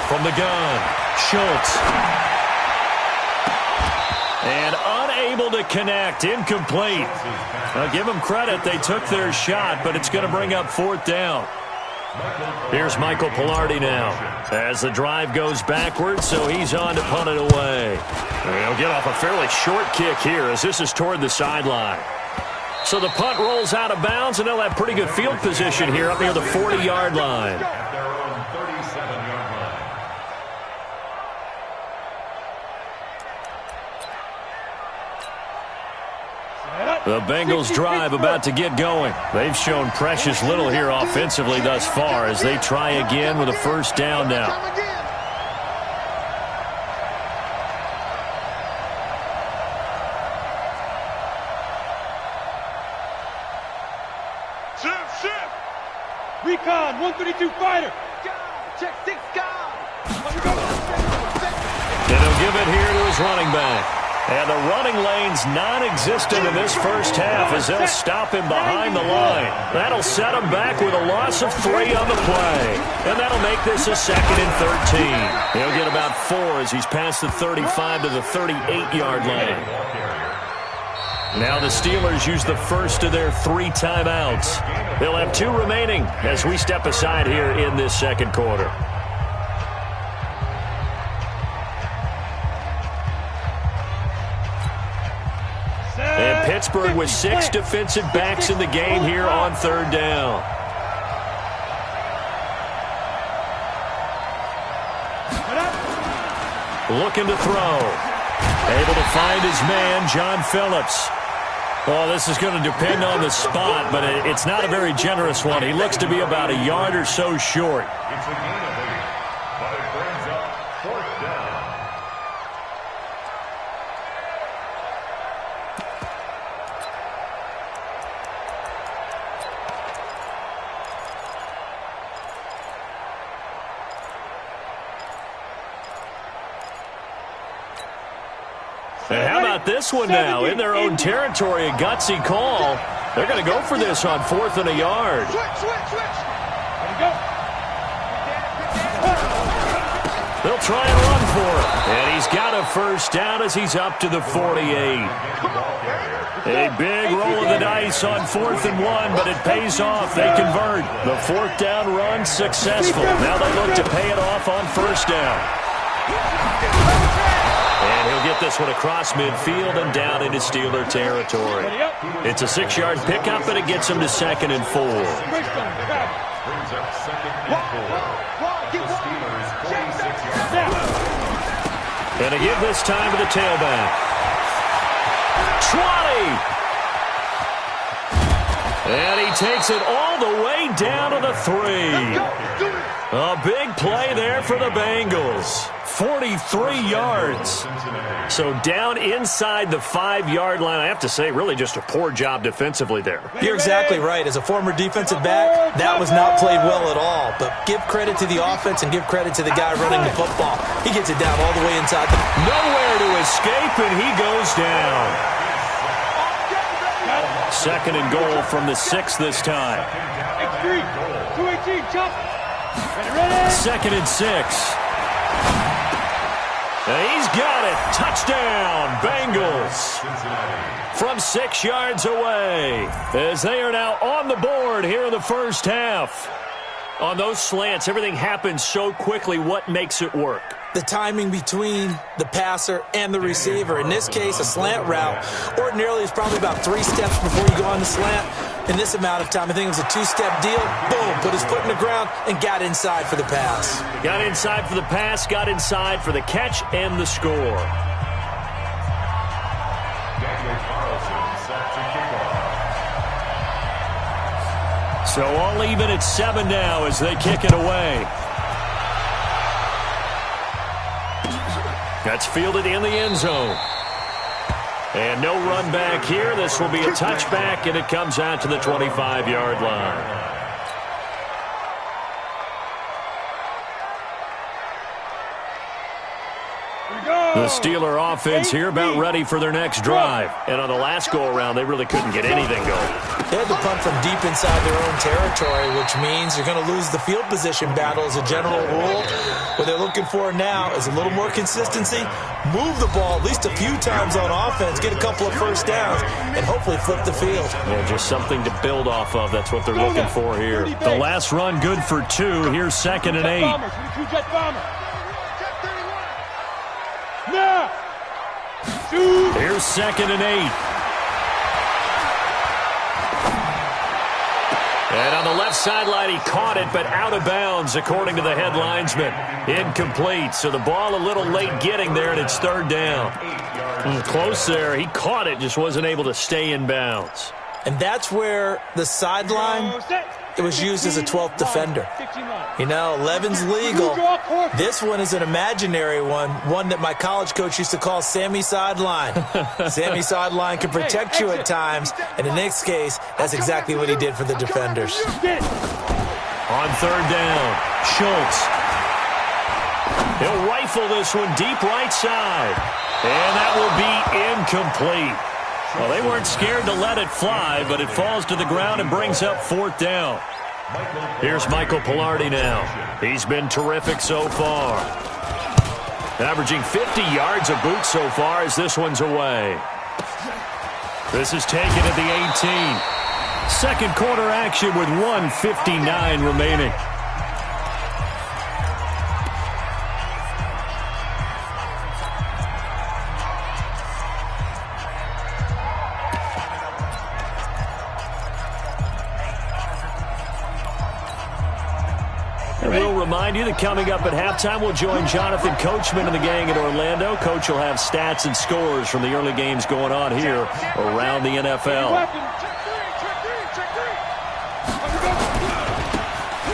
From the gun, Schultz. And unable to connect, incomplete. Now give them credit, they took their shot, but it's going to bring up 4th down. Here's Michael Pilardi now as the drive goes backwards, so he's on to punt it away. And he'll get off a fairly short kick here as this is toward the sideline. So the punt rolls out of bounds, and they'll have pretty good field position here up near the 40-yard line. At their own 37-yard line. The Bengals drive about to get going. They've shown precious little here offensively thus far as they try again with a first down now. Shift. Recon, 132 fighter. Check 6 guys. And he'll give it here to his running back. And the running lane's non-existent in this first half as they'll stop him behind the line. That'll set him back with a loss of 3 on the play. And that'll make this a 2nd and 13. He'll get about 4 as he's past the 35 to the 38-yard line. Now the Steelers use the first of their 3 timeouts. They'll have 2 remaining as we step aside here in this second quarter. And Pittsburgh with 6 defensive backs in the game here on 3rd down. Looking to throw. Able to find his man, John Phillips. Well, this is going to depend on the spot, but it's not a very generous one. He looks to be about a yard or so short. It's a gain of 8, but it brings up 4th down. And how about this one now? In their own territory, a gutsy call. They're going to go for this on 4th and a yard. Switch. Ready, go. They'll try and run for it. And he's got a first down as he's up to the 48. A big roll of the dice on 4th and 1, but it pays off. They convert. The 4th down run successful. Now they look to pay it off on 1st down. And he'll get this one across midfield and down into Steeler territory. It's a 6-yard pickup, and it gets him to 2nd and 4. Brings up 2nd and 4. The Steelers 46 yards. And again this time to the tailback. 20! And he takes it all the way down to the 3. A big play there for the Bengals. 43 yards. So down inside the 5-yard line. I have to say, really just a poor job defensively there. You're exactly right. As a former defensive back, that was not played well at all. But give credit to the offense and give credit to the guy running the football. He gets it down all the way inside. Nowhere to escape, and he goes down. 2nd and goal from the 6 this time. 218, jump. 2nd and 6. And he's got it. Touchdown, Bengals. From 6 yards away, as they are now on the board here in the first half. On those slants, everything happens so quickly. What makes it work? The timing between the passer and the receiver. In this case, a slant route ordinarily is probably about 3 steps before you go on the slant. In this amount of time, I think it was a 2-step deal. Boom, put his foot in the ground and got inside for the pass. Got inside for the pass, got inside for the catch and the score. Daniel Carlson set to kick off. So all even at 7 now as they kick it away. That's fielded in the end zone. And no run back here. This will be a touchback, and it comes out to the 25-yard line. The Steeler offense here about ready for their next drive. And on the last go-around, they really couldn't get anything going. They had to punt from deep inside their own territory, which means you're going to lose the field position battle as a general rule. What they're looking for now is a little more consistency, move the ball at least a few times on offense, get a couple of first downs, and hopefully flip the field. Yeah, just something to build off of. That's what they're looking for here. The last run good for 2. Here's 2nd and 8. Here's 2nd and 8. And on the left sideline, he caught it, but out of bounds, according to the head linesman. Incomplete. So the ball a little late getting there, and it's 3rd down. Close there. He caught it, just wasn't able to stay in bounds. And that's where the sideline, it was used as a 12th defender. You know, 11's legal. This one is an imaginary one that my college coach used to call Sammy Sideline. Sammy Sideline can protect you at times, and in this case, that's exactly what he did for the defenders. On 3rd down, Schultz. He'll rifle this one deep right side, and that will be incomplete. Well, they weren't scared to let it fly, but it falls to the ground and brings up 4th down. Here's Michael Pilardi now. He's been terrific so far. Averaging 50 yards a boot so far as this one's away. This is taken at the 18. Second quarter action with 1:59 remaining. We'll remind you that coming up at halftime, we'll join Jonathan Coachman and the gang in Orlando. Coach will have stats and scores from the early games going on here around the NFL.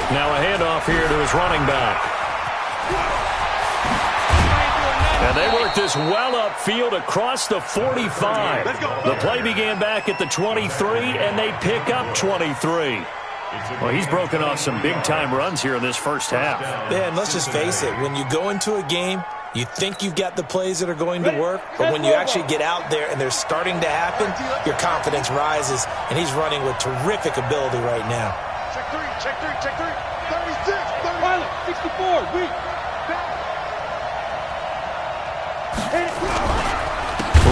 Now a handoff here to his running back. And they work this well upfield across the 45. The play began back at the 23, and they pick up 23. Well, he's broken off some big-time runs here in this first half. Man, let's just face it. When you go into a game, you think you've got the plays that are going to work, but when you actually get out there and they're starting to happen, your confidence rises, and he's running with terrific ability right now. Check 3, check 3, check 3. 36, 64, weak.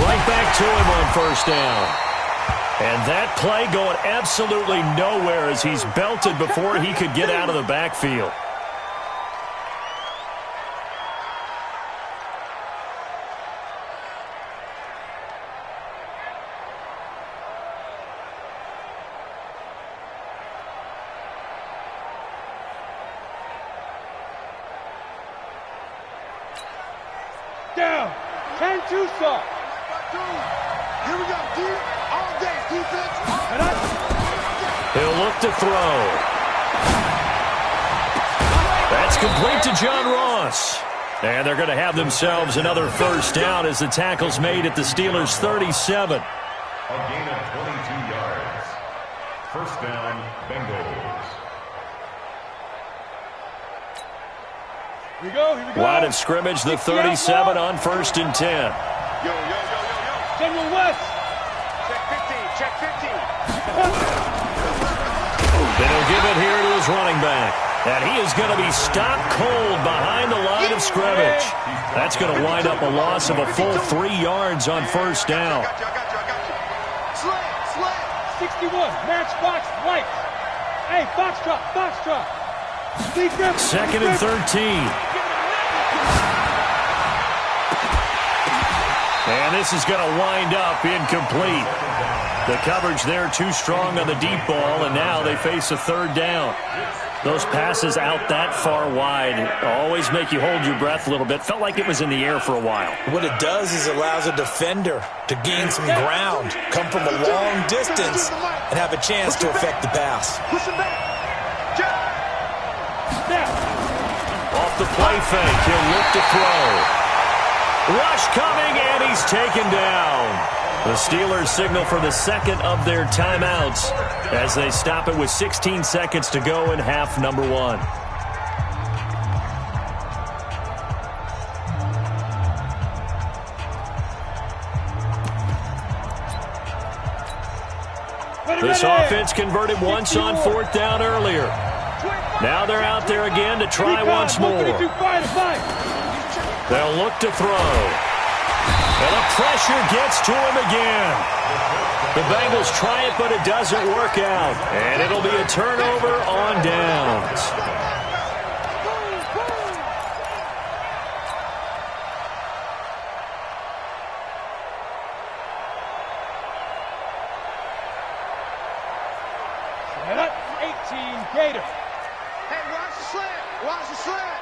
Right back to him on 1st down. And that play going absolutely nowhere as he's belted before he could get out of the backfield. down. 10-2 stop. Here we go, deep. All day, defense. He'll look to throw. That's complete to John Ross. And they're going to have themselves another first down as the tackle's made at the Steelers' 37. A gain of 22 yards. First down, Bengals. Here we go. Line of scrimmage, the 37 on 1st and 10. Yo. General West. Check 15. Then he'll give it here to his running back. And he is going to be stopped cold behind the line of scrimmage. That's going to wind up a loss of a full 3 yards on first down. I got you. Slant. 61. Matchbox right. Hey, Foxtrot. Defense. 2nd and 13. And this is going to wind up incomplete. The coverage there too strong on the deep ball, and now they face a 3rd down. Those passes out that far wide always make you hold your breath a little bit. Felt like it was in the air for a while. What it does is it allows a defender to gain some ground, come from a long distance, and have a chance to affect the pass. Push him back. Off the play fake, he'll look to throw. Rush coming, and he's taken down. The Steelers signal for the 2nd of their timeouts as they stop it with 16 seconds to go in half number 1. This offense converted once on 4th down earlier. Now they're out there again to try once more. They'll look to throw. And the pressure gets to him again. The Bengals try it, but it doesn't work out. And it'll be a turnover on downs. And up 18 Gator. Hey, watch the slant.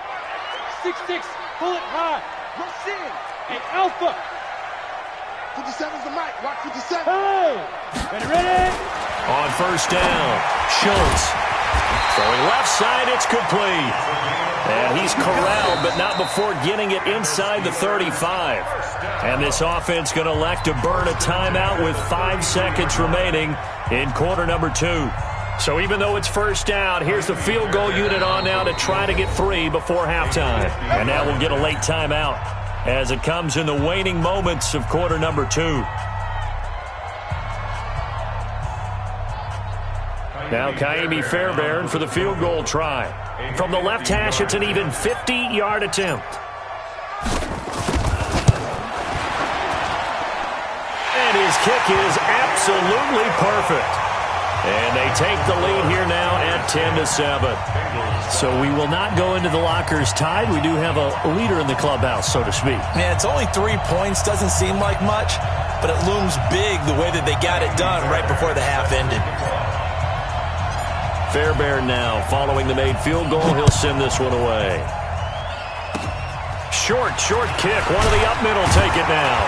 6-6, pull it high. Rush in. Hey, Alpha. 57's the mic. Watch 57. Hey, ready? On first down, Schultz. Throwing left side, it's complete. And he's corralled, but not before getting it inside the 35. And this offense going to elect to burn a timeout with 5 seconds remaining in quarter number 2. So even though it's first down, here's the field goal unit on now to try to get 3 before halftime. And now we'll get a late timeout as it comes in the waning moments of quarter number 2. Now Kaimi Fairbairn for the field goal try. From the left hash, it's an even 50-yard attempt. And his kick is absolutely perfect. And they take the lead here now at 10-7. So we will not go into the lockers tied. We do have a leader in the clubhouse, so to speak. Man, it's only 3 points. Doesn't seem like much, but it looms big the way that they got it done right before the half ended. Fairbairn now following the made field goal. He'll send this one away. Short kick. One of the up middle take it down.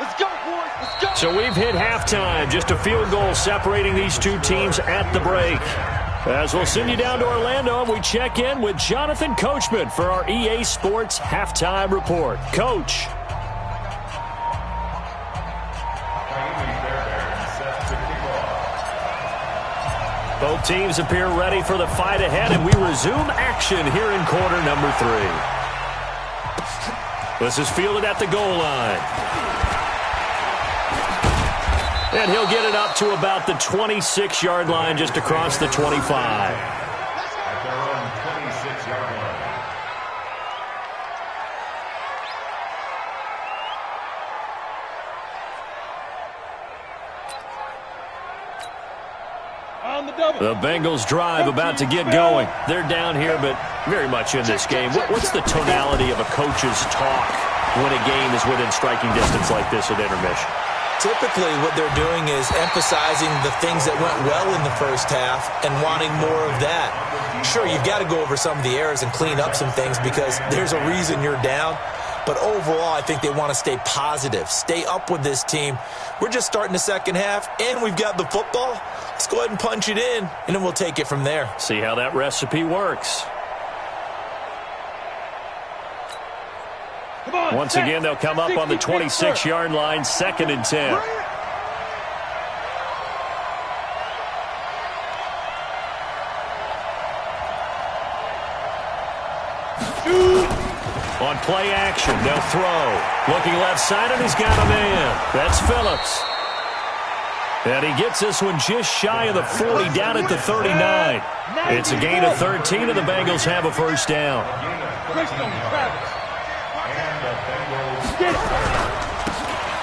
Let's go, boys. Let's go. So we've hit halftime. Just a field goal separating these two teams at the break. As we'll send you down to Orlando, we check in with Jonathan Coachman for our EA Sports Halftime Report. Coach. Both teams appear ready for the fight ahead, and we resume action here in quarter number 3. This is fielded at the goal line. And he'll get it up to about the 26-yard line, just across the 25. At their own 26-yard line. The Bengals drive about to get going. They're down here, but very much in this game. What's the tonality of a coach's talk when a game is within striking distance like this at intermission? typically what they're doing is emphasizing the things that went well in the first half and wanting more of that. Sure, you've got to go over some of the errors and clean up some things because there's a reason you're down. But overall, I think they want to stay positive, stay up with this team. We're just starting the second half, and we've got the football. Let's go ahead and punch it in, and then we'll take it from there. See how that recipe works. Once again, they'll come up on the 26-yard line, 2nd and 10. On play action, they'll throw. Looking left side, and he's got a man. That's Phillips. And he gets this one just shy of the 40, down at the 39. It's a gain of 13, and the Bengals have a first down.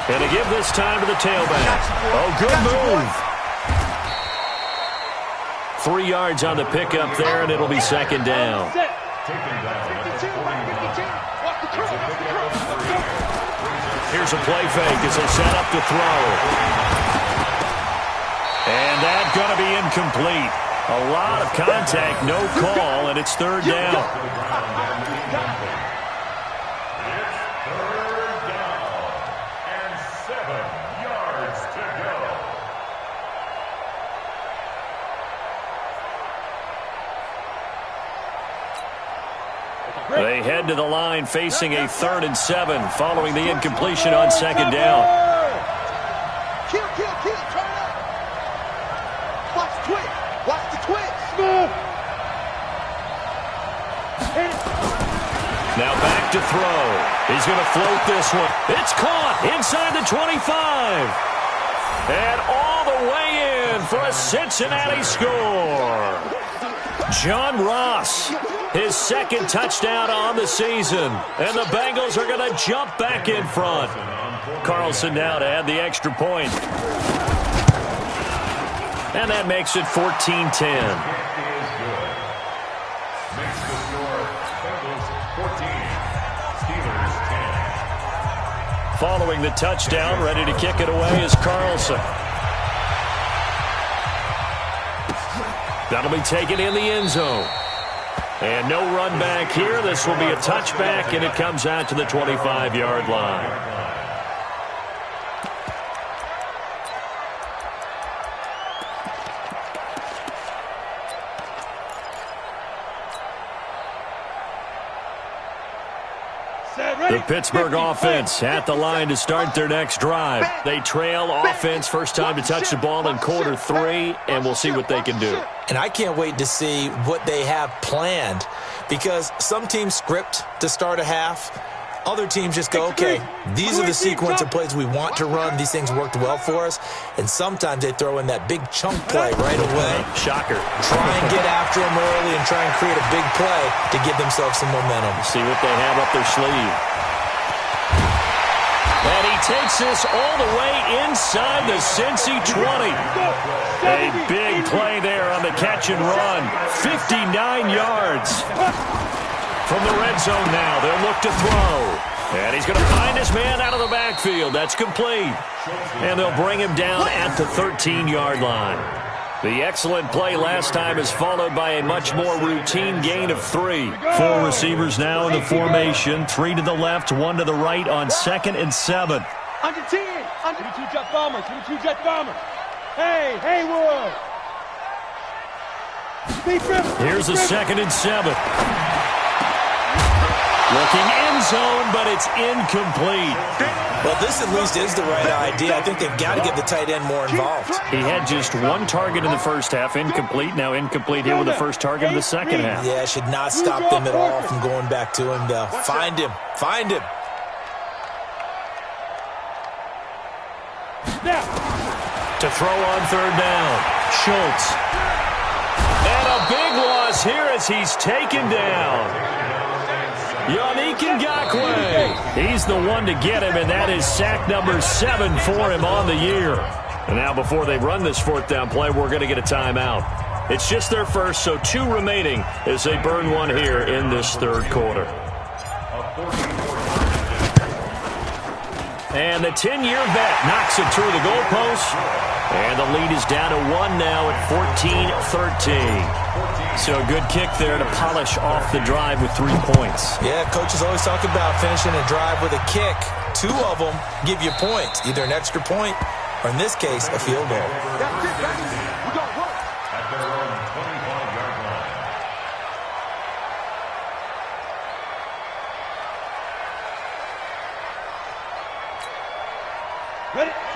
And to give this time to the tailback. Oh, good move. 3 yards on the pickup there, and it'll be 2nd down. Here's a play fake as they set up to throw. And that's going to be incomplete. A lot of contact, no call, and it's 3rd down. They head to the line facing a 3rd and 7 following the incompletion on 2nd down. Kill, turn up. Watch the twitch. Watch the twitch. Now back to throw. He's going to float this one. It's caught inside the 25. And all the way in for a Cincinnati score. John Ross, his 2nd touchdown on the season. And the Bengals are going to jump back in front. Carlson now to add the extra point. And that makes it 14-10. Following the touchdown, ready to kick it away is Carlson. That'll be taken in the end zone. And no run back here. This will be a touchback, and it comes out to the 25-yard line. The Pittsburgh offense at the line to start their next drive. They trail offense, first time to touch the ball in quarter 3, and we'll see what they can do. And I can't wait to see what they have planned because some teams script to start a half. Other teams just go, okay, these are the sequence of plays we want to run. These things worked well for us. And sometimes they throw in that big chunk play right away. Shocker. Try and get after them early and try and create a big play to give themselves some momentum. See what they have up their sleeve. And he takes this all the way inside the Cincy 20. A big play there on the catch and run. 59 yards. From the red zone now, they'll look to throw. And he's going to find his man out of the backfield. That's complete. And they'll bring him down at the 13-yard line. The excellent play last time is followed by a much more routine gain of 3. 4 receivers now in the formation. 3 to the left, 1 to the right on 2nd and 7. Under 10. Under 22 jet bomber. 22 jet bomber. Hey, Haywood. Here's a 2nd and 7. Looking end zone, but it's incomplete. Well, this at least is the right idea. I think they've got to get the tight end more involved. He had just 1 target in the first half, incomplete. Now incomplete here with the first target of the second half. Yeah, should not stop them at all from going back to him. Find him. Find him. To throw on 3rd down. Schultz. And a big loss here as he's taken down. Yannick Ngakoue. He's the one to get him, and that is sack number 7 for him on the year. And now before they run this 4th down play, we're going to get a timeout. It's just their first, so 2 remaining as they burn 1 here in this 3rd quarter. And the 10-year vet knocks it through the goalpost. And the lead is down to 1 now at 14-13. So a good kick there to polish off the drive with 3 points. Yeah, coaches always talk about finishing a drive with a kick. 2 of them give you points, either an extra point or, in this case, a field goal. That's it, baby. We're going to work. At their own 25-yard line.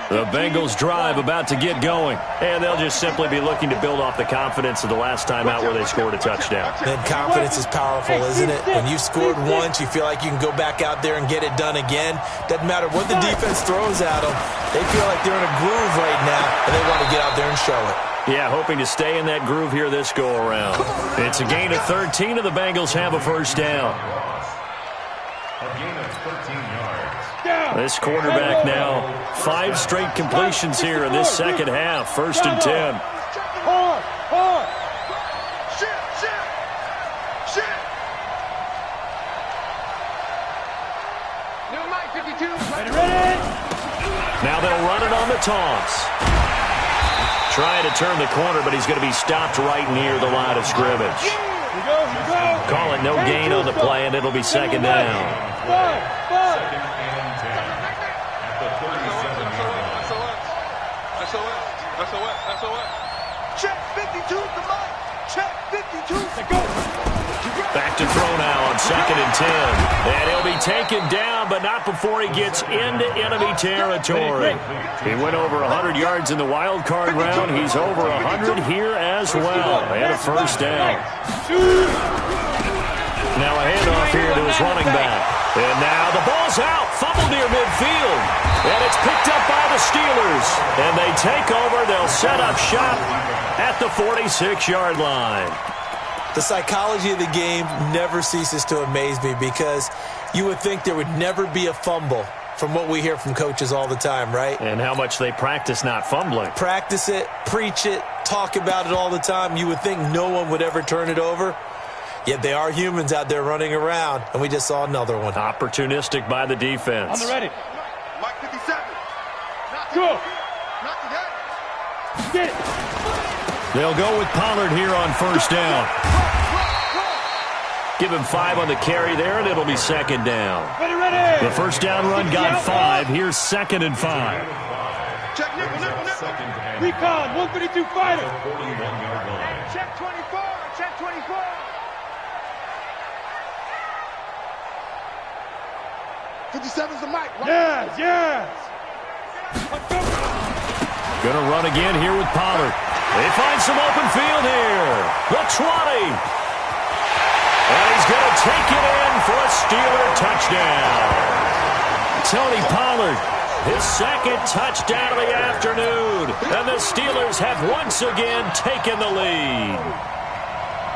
The Bengals drive about to get going. And they'll just simply be looking to build off the confidence of the last time out where they scored a touchdown. And confidence is powerful, isn't it? When you scored once, you feel like you can go back out there and get it done again. Doesn't matter what the defense throws at them. They feel like they're in a groove right now, and they want to get out there and show it. Yeah, hoping to stay in that groove here this go-around. It's a gain of 13, and the Bengals have a first down. A gain of 13 yards. This quarterback now, 5 straight completions here in this second half. 1st and 10. Hard. Shit. New Mike 52. Ready? Now they'll run it on the toss. Trying to turn the corner, but he's going to be stopped right near the line of scrimmage. Here we go. Call it no gain on the play, and it'll be second down. 5. Second and 10. At the 37-yard line. SOS. Check 52 to Mike. Check 52. Go. Back to throw now on 2nd and 10. And he'll be taken down, but not before he gets into enemy territory. He went over 100 yards in the wild card round. He's over 100 here as well. And a first down. Now a handoff here to his running back. And now the ball's out. Fumble near midfield. And it's picked up by the Steelers. And they take over. They'll set up shop at the 46-yard line. The psychology of the game never ceases to amaze me because you would think there would never be a fumble from what we hear from coaches all the time, right? And how much they practice not fumbling. Practice it, preach it, talk about it all the time. You would think no one would ever turn it over. Yet they are humans out there running around, and we just saw another one. Opportunistic by the defense. On the ready. Mike 57. Go. Not to that. Get it. They'll go with Pollard here on first down. Give him 5 on the carry there, and it'll be second down. Ready. The first down run got 5. Here's 2nd and 5. Check nickel. Recon, 132 fighter. 41-yard line. Check 24. Check 24. '57's the mic, right? Yes. Gonna run again here with Pollard. They find some open field here. The 20. And he's gonna take it in for a Steeler touchdown. Tony Pollard, his 2nd touchdown of the afternoon. And the Steelers have once again taken the lead.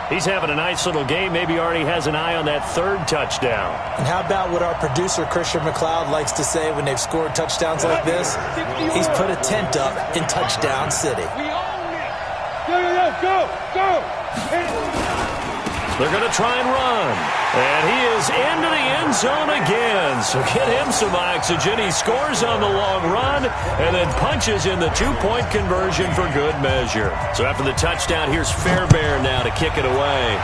He's having a nice little game. Maybe already has an eye on that 3rd touchdown. And how about what our producer, Christian McLeod, likes to say when they've scored touchdowns like this? He's put a tent up in Touchdown City. Go. They're going to try and run. And he is into the end zone again. So get him some oxygen. He scores on the long run and then punches in the 2-point conversion for good measure. So after the touchdown, here's Fairbairn now to kick it away.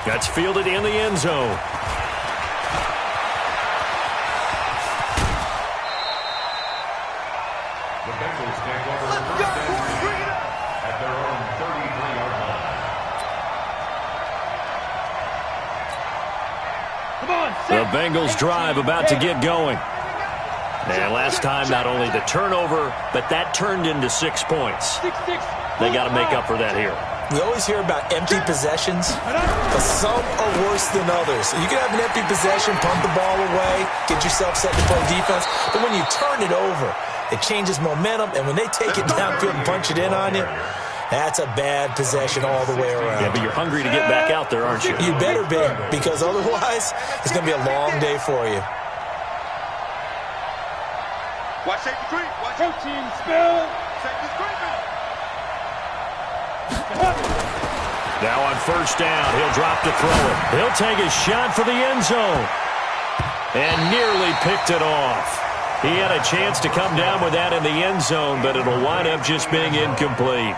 That's fielded in the end zone. The Bengals take over the first down at their own 33-yard line. The Bengals drive about to get going. And last time, not only the turnover, but that turned into 6 points. They got to make up for that here. We always hear about empty possessions, but some are worse than others. You can have an empty possession, punt the ball away, get yourself set to play defense, but when you turn it over, it changes momentum, and when they take it downfield and punch it in on you, that's a bad possession all the way around. Yeah, but you're hungry to get back out there, aren't you? You better be, because otherwise, it's going to be a long day for you. Watch safety creep. Watch Protein spill. safety creeping. Now on first down, he'll drop to throw it. He'll take a shot for the end zone. And nearly picked it off. He had a chance to come down with that in the end zone, but it'll wind up just being incomplete.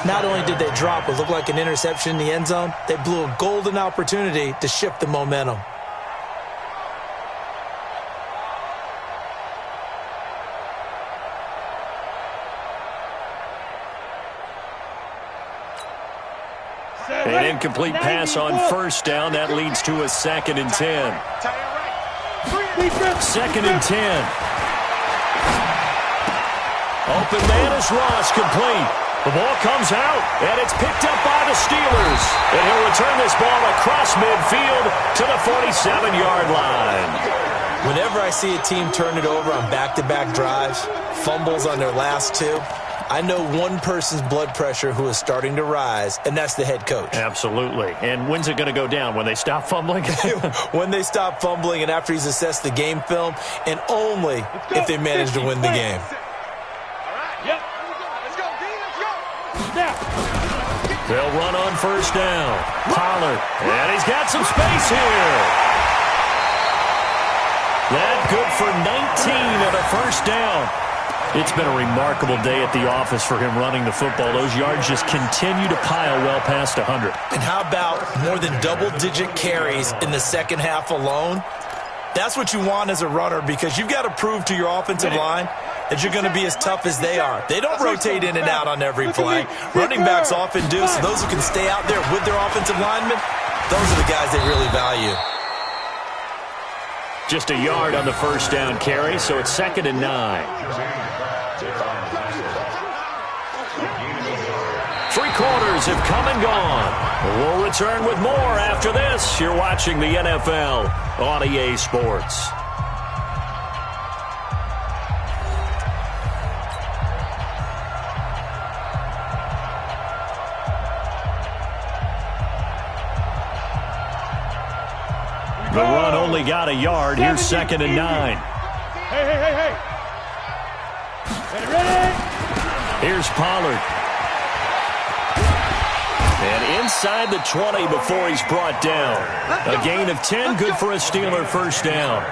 Not only did they drop what looked like an interception in the end zone, they blew a golden opportunity to shift the momentum. An incomplete pass on first down. That leads to a 2nd and 10. 2nd and 10. Open man is Ross, complete. The ball comes out, and it's picked up by the Steelers. And he'll return this ball across midfield to the 47-yard line. Whenever I see a team turn it over on back-to-back drives, fumbles on their last two, I know one person's blood pressure who is starting to rise, and that's the head coach. Absolutely. And when's it going to go down? When they stop fumbling? When they stop fumbling and after he's assessed the game film, and only if they manage to win the game. Yep. Let's go, D. Let's go. They'll run on first down. Pollard. And he's got some space here. That good for 19 and a first down. It's been a remarkable day at the office for him running the football. Those yards just continue to pile well past 100. And how about more than double-digit carries in the second half alone? That's what you want as a runner, because you've got to prove to your offensive line that you're going to be as tough as they are. They don't rotate in and out on every play. Running backs often do, so those who can stay out there with their offensive linemen, those are the guys they really value. Just a yard on the first down carry, so it's 2nd and 9. 3 quarters have come and gone. We'll return with more after this. You're watching the NFL on EA Sports. The run only got a yard. Here's 2nd and 9. Hey. Ready? Here's Pollard. And inside the 20 before he's brought down. A gain of 10, good for a Steeler first down.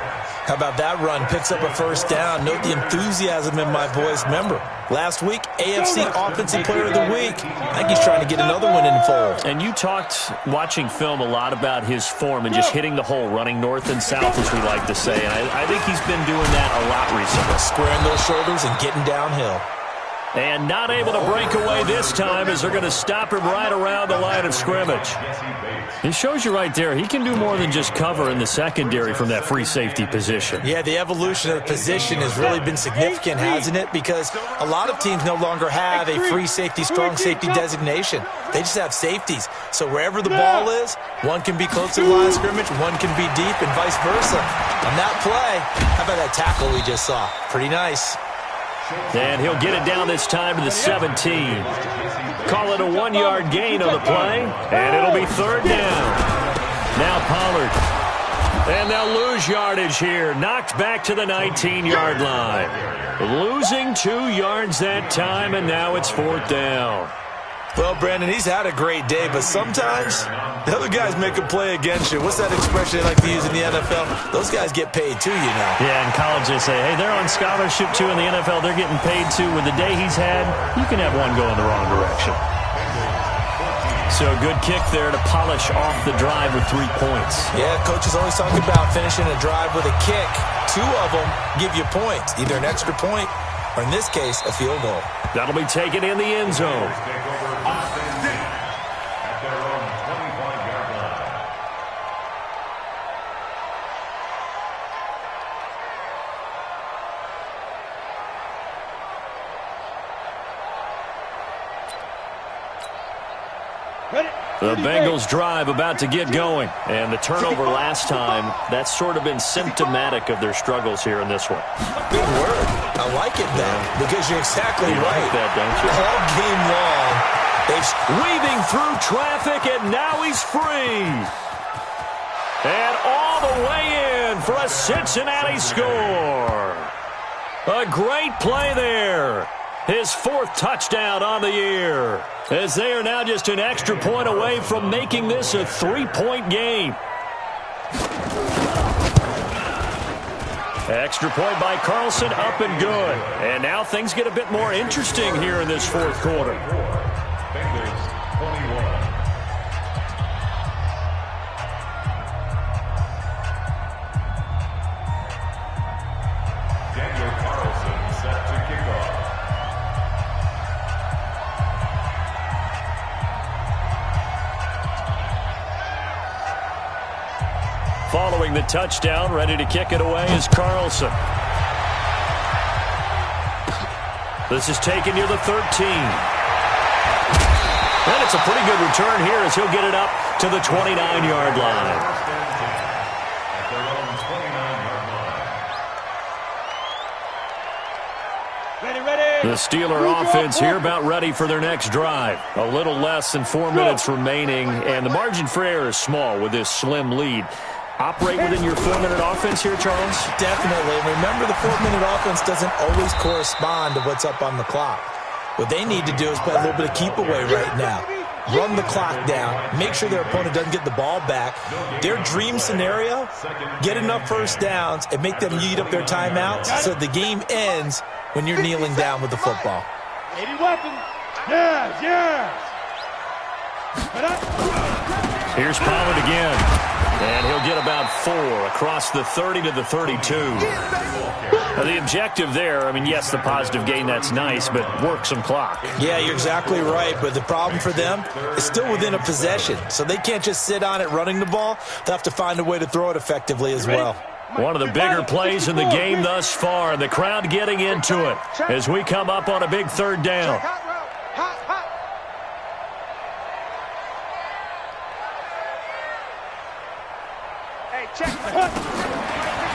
How about that run? Picks up a first down. Note the enthusiasm in my voice. Remember, last week, AFC Offensive Player of the Week. I think he's trying to get another one in the fold. And you talked, watching film, a lot about his form and just hitting the hole, running north and south, as we like to say. And I think he's been doing that a lot recently. Squaring those shoulders and getting downhill. And not able to break away this time as they're going to stop him right around the line of scrimmage. It shows you right there, he can do more than just cover in the secondary from that free safety position. Yeah, the evolution of the position has really been significant, hasn't it? Because a lot of teams no longer have a free safety, strong safety designation. They just have safeties. So wherever the ball is, one can be close to the line of scrimmage, one can be deep, and vice versa. On that play, how about that tackle we just saw? Pretty nice. And he'll get it down this time to the 17. Call it a 1-yard gain on the play, and it'll be 3rd down. Now Pollard. And they'll lose yardage here. Knocked back to the 19-yard line. Losing 2 yards that time, and now it's 4th down. Well, Brandon, he's had a great day, but sometimes the other guys make a play against you. What's that expression they like to use in the NFL? Those guys get paid too, you know. Yeah, in college they say, hey, they're on scholarship too. In the NFL, they're getting paid too. With the day he's had, you can have one go in the wrong direction. So a good kick there to polish off the drive with 3 points. Yeah, coaches always talk about finishing a drive with a kick. 2 of them give you points, either an extra point or, in this case, a field goal. That'll be taken in the end zone. The Bengals drive about to get going. And the turnover last time, that's sort of been symptomatic of their struggles here in this one. Good word. I like it, Ben, because you're exactly right. Like that, don't you? All game long, they've weaving through traffic, and now he's free. And all the way in for a Cincinnati score. A great play there. His 4th touchdown on the year, as they are now just an extra point away from making this a 3-point game. Extra point by Carlson, up and good. And now things get a bit more interesting here in this fourth quarter. Bengals 21. Daniel Carlson set to kick off. Following the touchdown, ready to kick it away is Carlson. This is taken near the 13. And it's a pretty good return here as he'll get it up to the 29-yard line. At their own 29-yard line. Ready. The Steeler offense here about ready for their next drive. A little less than 4 minutes remaining, and the margin for error is small with this slim lead. Operate within your 4-minute offense here, Charles? Definitely. Remember, the 4-minute offense doesn't always correspond to what's up on the clock. What they need to do is play a little bit of keep away right now. Run the clock down. Make sure their opponent doesn't get the ball back. Their dream scenario, get enough first downs and make them eat up their timeouts so the game ends when you're kneeling down with the football. 80 weapons. Yes. Here's Pollard again. And he'll get about 4 across the 30 to the 32. Now, the objective there, I mean, yes, the positive gain, that's nice, but work some clock. Yeah, you're exactly right, but the problem for them is still within a possession, so they can't just sit on it running the ball. They'll have to find a way to throw it effectively as well. One of the bigger plays in the game thus far, and the crowd getting into it as we come up on a big third down.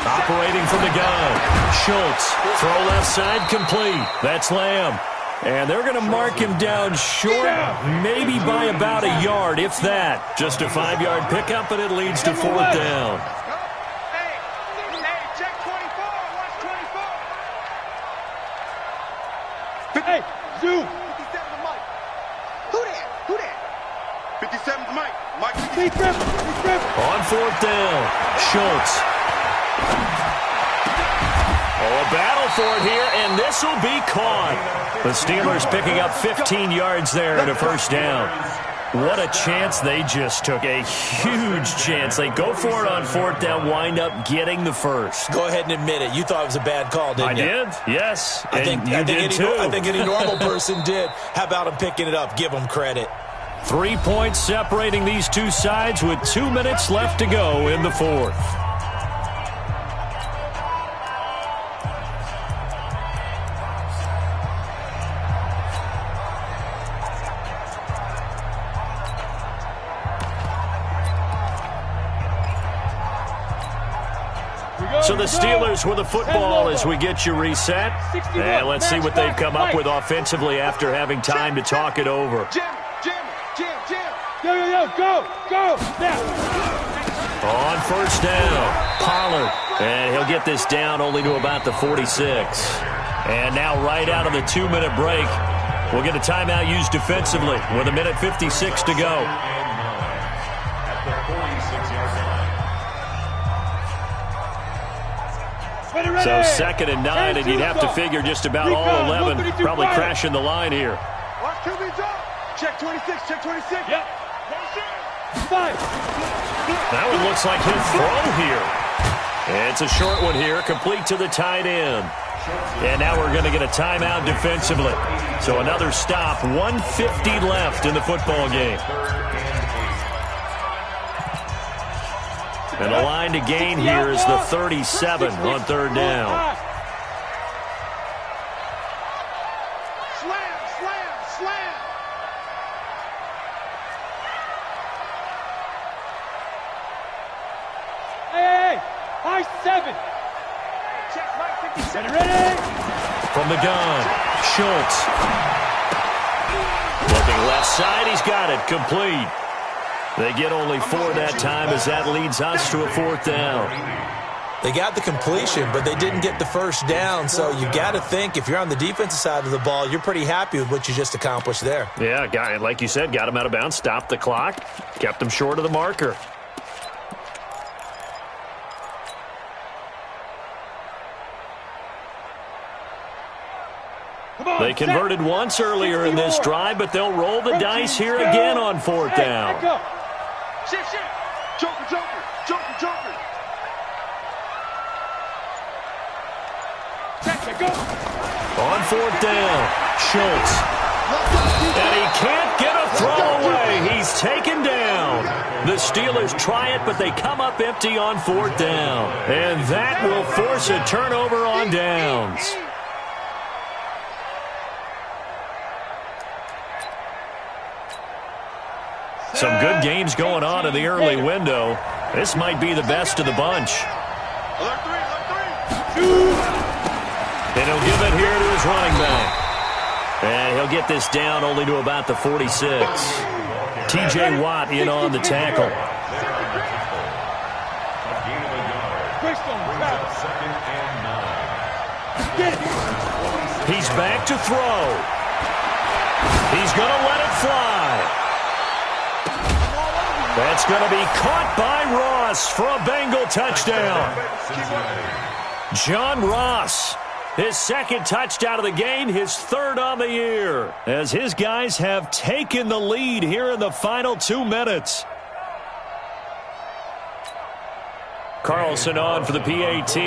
Operating from the gun, Schultz, throw left side, complete. That's Lamb. And they're going to mark him down short, maybe by about a yard, if that. Just a 5-yard pickup, and it leads to fourth down. Check 24. Watch 24. Hey, Zoo. 57 to Mike. Who that? 57 to Mike. Mike 57. On fourth down, Schultz. Oh, a battle for it here, and this will be caught. The Steelers picking up 15 yards there and a first down. What a chance they just took, a huge chance. They go for it on fourth down, wind up getting the first. Go ahead and admit it. You thought it was a bad call, didn't you? I did, yes. I think any normal person did. How about him picking it up? Give him credit. 3 points separating these two sides with 2 minutes left to go in the fourth. So the Steelers with the football as we get you reset. And let's see what they've come up with offensively after having time to talk it over. Jim. Go. Now. On first down, Pollard. And he'll get this down only to about the 46. And now right out of the 2-minute break, we'll get a timeout used defensively with 1:56 to go. At the 46-yard line. So 2nd and 9, and you'd have to figure just about all 11 probably crashing the line here. Watch QB drop. Check 26. Yep. 5. That one looks like he'll throw here. It's a short one here, complete to the tight end. And now we're going to get a timeout defensively. So another stop, 1:50 left in the football game. And the line to gain here is the 37 on third down. Slam. Hey, high 7. Check Mike 57. Ready. From the gun, Schultz. Looking left side, he's got it, complete. They get only 4 that time as that leads us to a fourth down. They got the completion, but they didn't get the first down, so you got to think if you're on the defensive side of the ball, you're pretty happy with what you just accomplished there. Yeah, like you said, got him out of bounds, stopped the clock, kept him short of the marker. They converted once earlier in this drive, but they'll roll the dice here again on fourth down. Shift. Joker. On fourth down, Schultz. And he can't get a throw away. He's taken down. The Steelers try it, but they come up empty on fourth down. And that will force a turnover on downs. Some good games going on in the early window. This might be the best of the bunch. And he'll give it here to his running back. And he'll get this down only to about the 46. T.J. Watt in on the tackle. He's back to throw. He's going to let it fly. That's going to be caught by Ross for a Bengal touchdown. John Ross, his second touchdown of the game, his third on the year, as his guys have taken the lead here in the final 2 minutes. Carlson on for the PAT.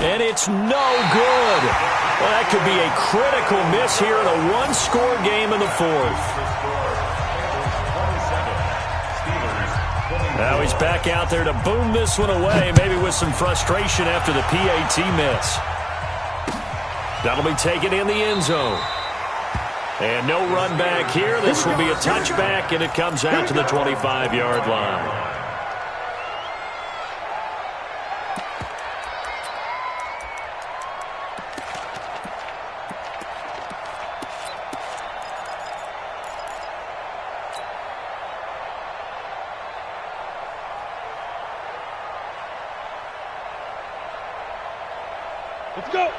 And it's no good. Well, that could be a critical miss here in a one-score game in the fourth. Now he's back out there to boom this one away, maybe with some frustration after the PAT miss. That'll be taken in the end zone. And no run back here. This will be a touchback, and it comes out to the 25-yard line.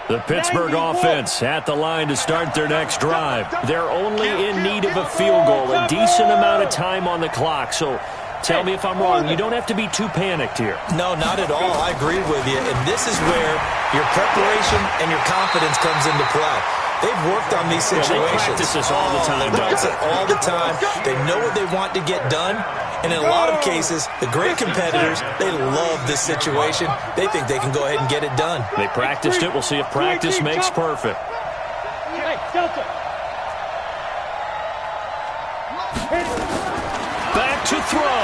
The Pittsburgh offense at the line to start their next drive. They're only in need of a field goal, a decent amount of time on the clock. So tell me if I'm wrong. You don't have to be too panicked here. No, not at all. I agree with you. And this is where your preparation and your confidence comes into play. They've worked on these situations. They practice this all the time. They practice it all the time. They know what they want to get done. And in a lot of cases, the great competitors, they love this situation. They think they can go ahead and get it done. They practiced it. We'll see if practice makes perfect. Back to throw.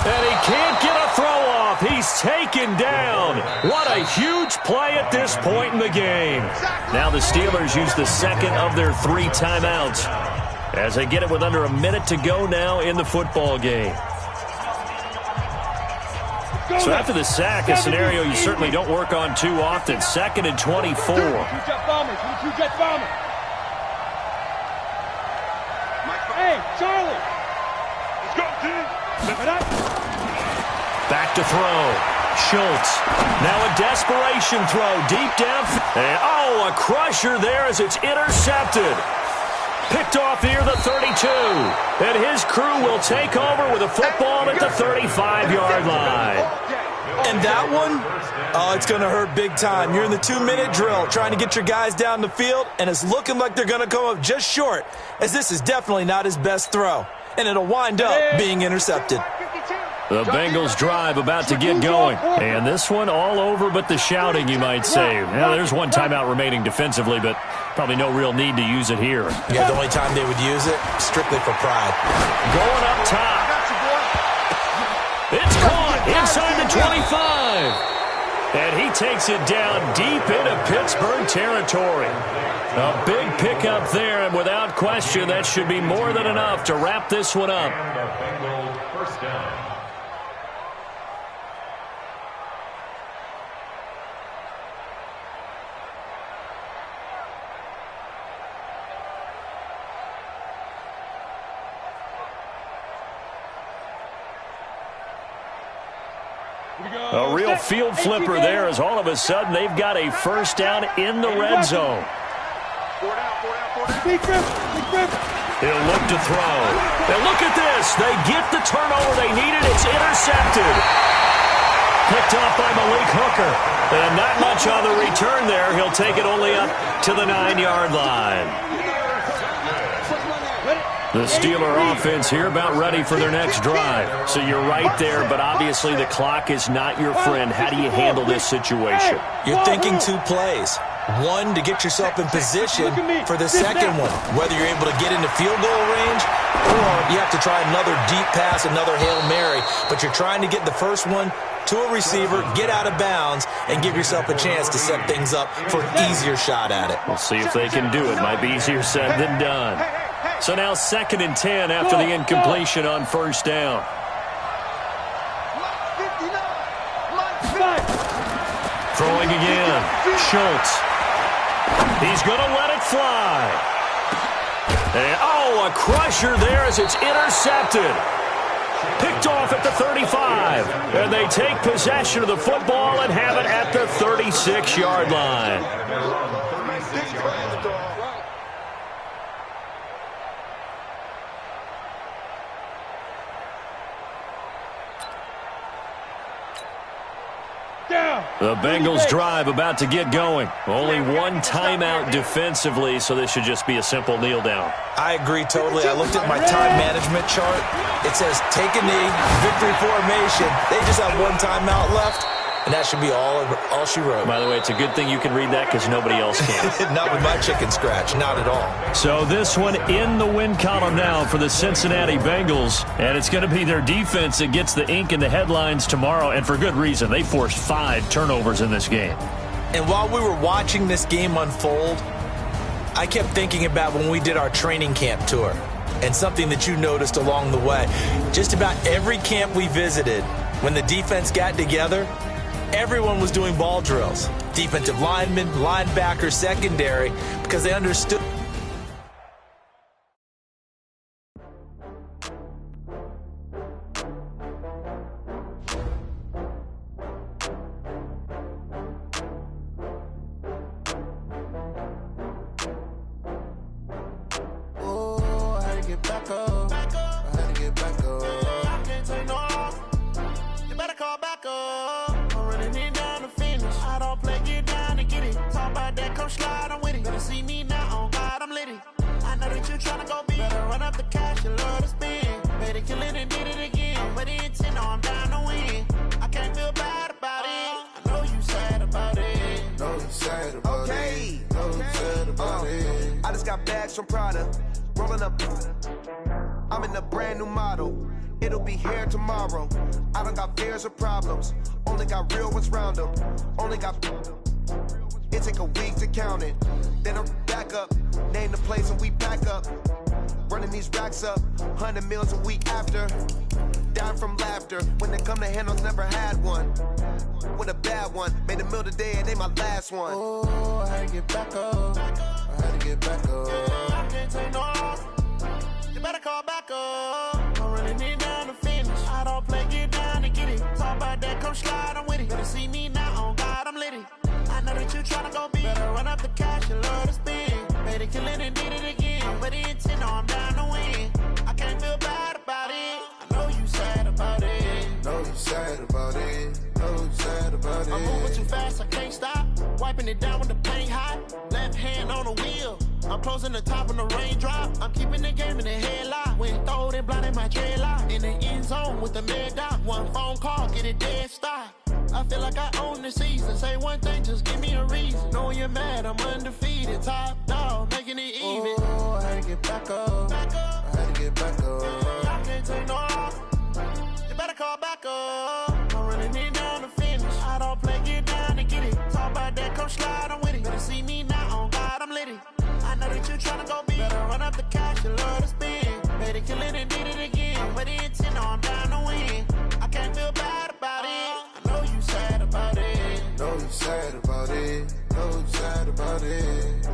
And he can't get a throw off. He's taken down. What a huge play at this point in the game. Now the Steelers use the second of their 3 timeouts as they get it with under a minute to go now in the football game. So after the sack, a scenario you certainly don't work on too often. 2nd and 24. Hey, Charlie. Let's go, team. Back to throw. Schultz. Now a desperation throw deep down. And, a crusher there as it's intercepted. Picked off near the 32. And his crew will take over with a football at the 35-yard line. And that one, it's going to hurt big time. You're in the 2-minute drill trying to get your guys down the field, and it's looking like they're going to come up just short, as this is definitely not his best throw. And it'll wind up being intercepted. The Bengals drive about to get going. And this one all over but the shouting, you might say. Now, there's one timeout remaining defensively, but probably no real need to use it here. Yeah, the only time they would use it, strictly for pride. Going up top. It's caught inside the 25. And he takes it down deep into Pittsburgh territory. A big pickup there, and without question, that should be more than enough to wrap this one up. First down. A real field flipper there, as all of a sudden they've got a first down in the red zone. He'll look to throw. And look at this. They get the turnover they needed. It's intercepted. Picked off by Malik Hooker. And not much on the return there. He'll take it only up to the 9-yard line. The Steeler offense here about ready for their next drive. So you're right there, but obviously the clock is not your friend. How do you handle this situation? You're thinking 2 plays. One, to get yourself in position for the second one, whether you're able to get into field goal range or you have to try another deep pass, another Hail Mary, but you're trying to get the first one to a receiver, get out of bounds, and give yourself a chance to set things up for an easier shot at it. We'll see if they can do it. Might be easier said than done. So now 2nd and 10 after the incompletion on first down. Throwing again. Schultz. He's going to let it fly. And, a crusher there as it's intercepted. Picked off at the 35. And they take possession of the football and have it at the 36-yard line. The Bengals drive about to get going. Only one timeout defensively, so this should just be a simple kneel down. I agree totally. I looked at my time management chart. It says take a knee, victory formation. They just have one timeout left, and that should be all she wrote. By the way, it's a good thing you can read that because nobody else can. Not with my chicken scratch, not at all. So this one in the win column now for the Cincinnati Bengals, and it's going to be their defense that gets the ink in the headlines tomorrow, and for good reason. They forced 5 turnovers in this game. And while we were watching this game unfold, I kept thinking about when we did our training camp tour and something that you noticed along the way. Just about every camp we visited, when the defense got together, everyone was doing ball drills. Defensive linemen, linebackers, secondary, because they understood. I'm in a brand new model. It'll be here tomorrow. I don't got fears or problems. Only got real ones round them. Only got. It take a week to count it. Then I'm back up. Name the place and we back up. Running these racks up. 100 meals a week after. Down from laughter. When they come to handles, never had one. With a bad one. Made a meal today and they my last one. Oh, I had to get back up. I had to get back up. I can't take no off. You better call back up. I'm running it down to finish. I don't play, get down to get it. Talk about that, come slide, I'm with it. Better see me now, on God, I'm litty. I know that you tryna go big. Better run up the cash, you love to spend. Made a killing and did it again. But the intent, no, I'm down to win. I can't feel bad about it. I know you sad about it. Know you sad about it. Know you sad about it. I'm moving too fast, I can't stop. Wiping it down with the paint hot. Left hand on the wheel. I'm closing the top when the raindrop. I'm keeping the game in the headlock. When throwed and blinded my dreadlock. In the end zone with the mad dot. One phone call, get it dead stop. I feel like I own the season. Say one thing, just give me a reason. Knowing you're mad, I'm undefeated. Top dog, making it even. Oh, I had to get back up. I had to get back up. I can't take no off. You better call back up. I'm running it down to finish. I don't play, get down to get it. Talk about that, come slide, I'm with it. Better see me now, on God, I'm litty. I know that you tryna go big. Better run up the cash, you love to spend. Made a killing and did it again. But the intent, no, I'm down to win. I can't feel bad about it. I know you sad about it. Know you sad about it. Know you sad about it.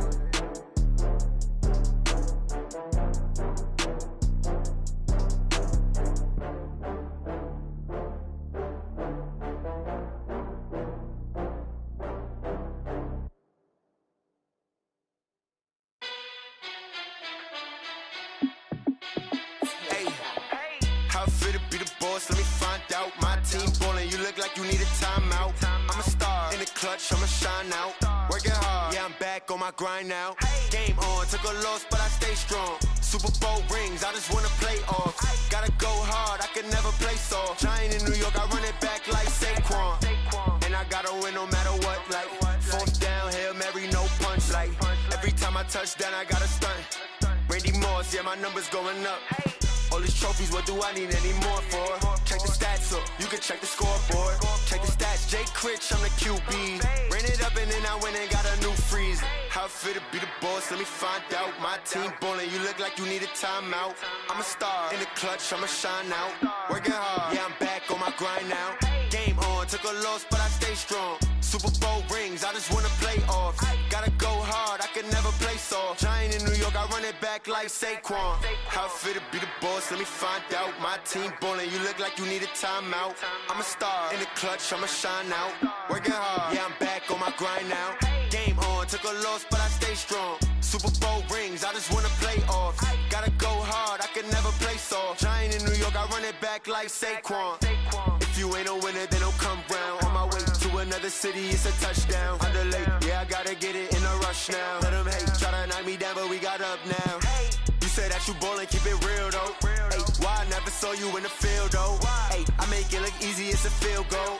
team ballin', you look like you need a timeout. I'm a star in the clutch, I'ma shine out. Working hard, yeah, I'm back on my grind now. Game on, took a loss, but I stay strong. Super Bowl rings, I just wanna play off. Gotta go hard, I can never play soft. Giant in New York, I run it back like Saquon. And I gotta win no matter what, like fourth down, Hail Mary, no punch. Like every time I touch down, I gotta stunt. Randy Moss, yeah, my numbers going up. All these trophies, what do I need any more for? Check the stats up, you can check the scoreboard. Check the stats, Jay Critch, I'm the QB. Ran it up and then I went and got a new freeze. How it feel to be the boss, let me find out. My team ballin', you look like you need a timeout. I'm a star in the clutch, I'ma shine out. Working hard, yeah, I'm back on my grind now. Game on, took a loss, but I stay strong. Super Bowl rings, I just wanna play off. Gotta go hard, I can never play soft. Giant in New York, I run it back like Saquon. How it feel to be the boss, let me find out. My team ballin', you look like you need a timeout. I'm a star in the clutch, I'ma shine out. Working hard, yeah, I'm back on my grind now. Game on, took a loss, but I stay strong. Super Bowl rings, I just wanna play off. Gotta go hard, I can never play soft. Giant in New York, I run it back like Saquon. If you ain't a winner, then don't come round. On my way to another city, it's a touchdown. Underlay, yeah, I gotta get it in a rush now. Let them hate, try to knock me down, but we got up now. You say that you ballin', keep it real though. Hey, why I never saw you in the field though? Hey, I make it look easy, it's a field goal.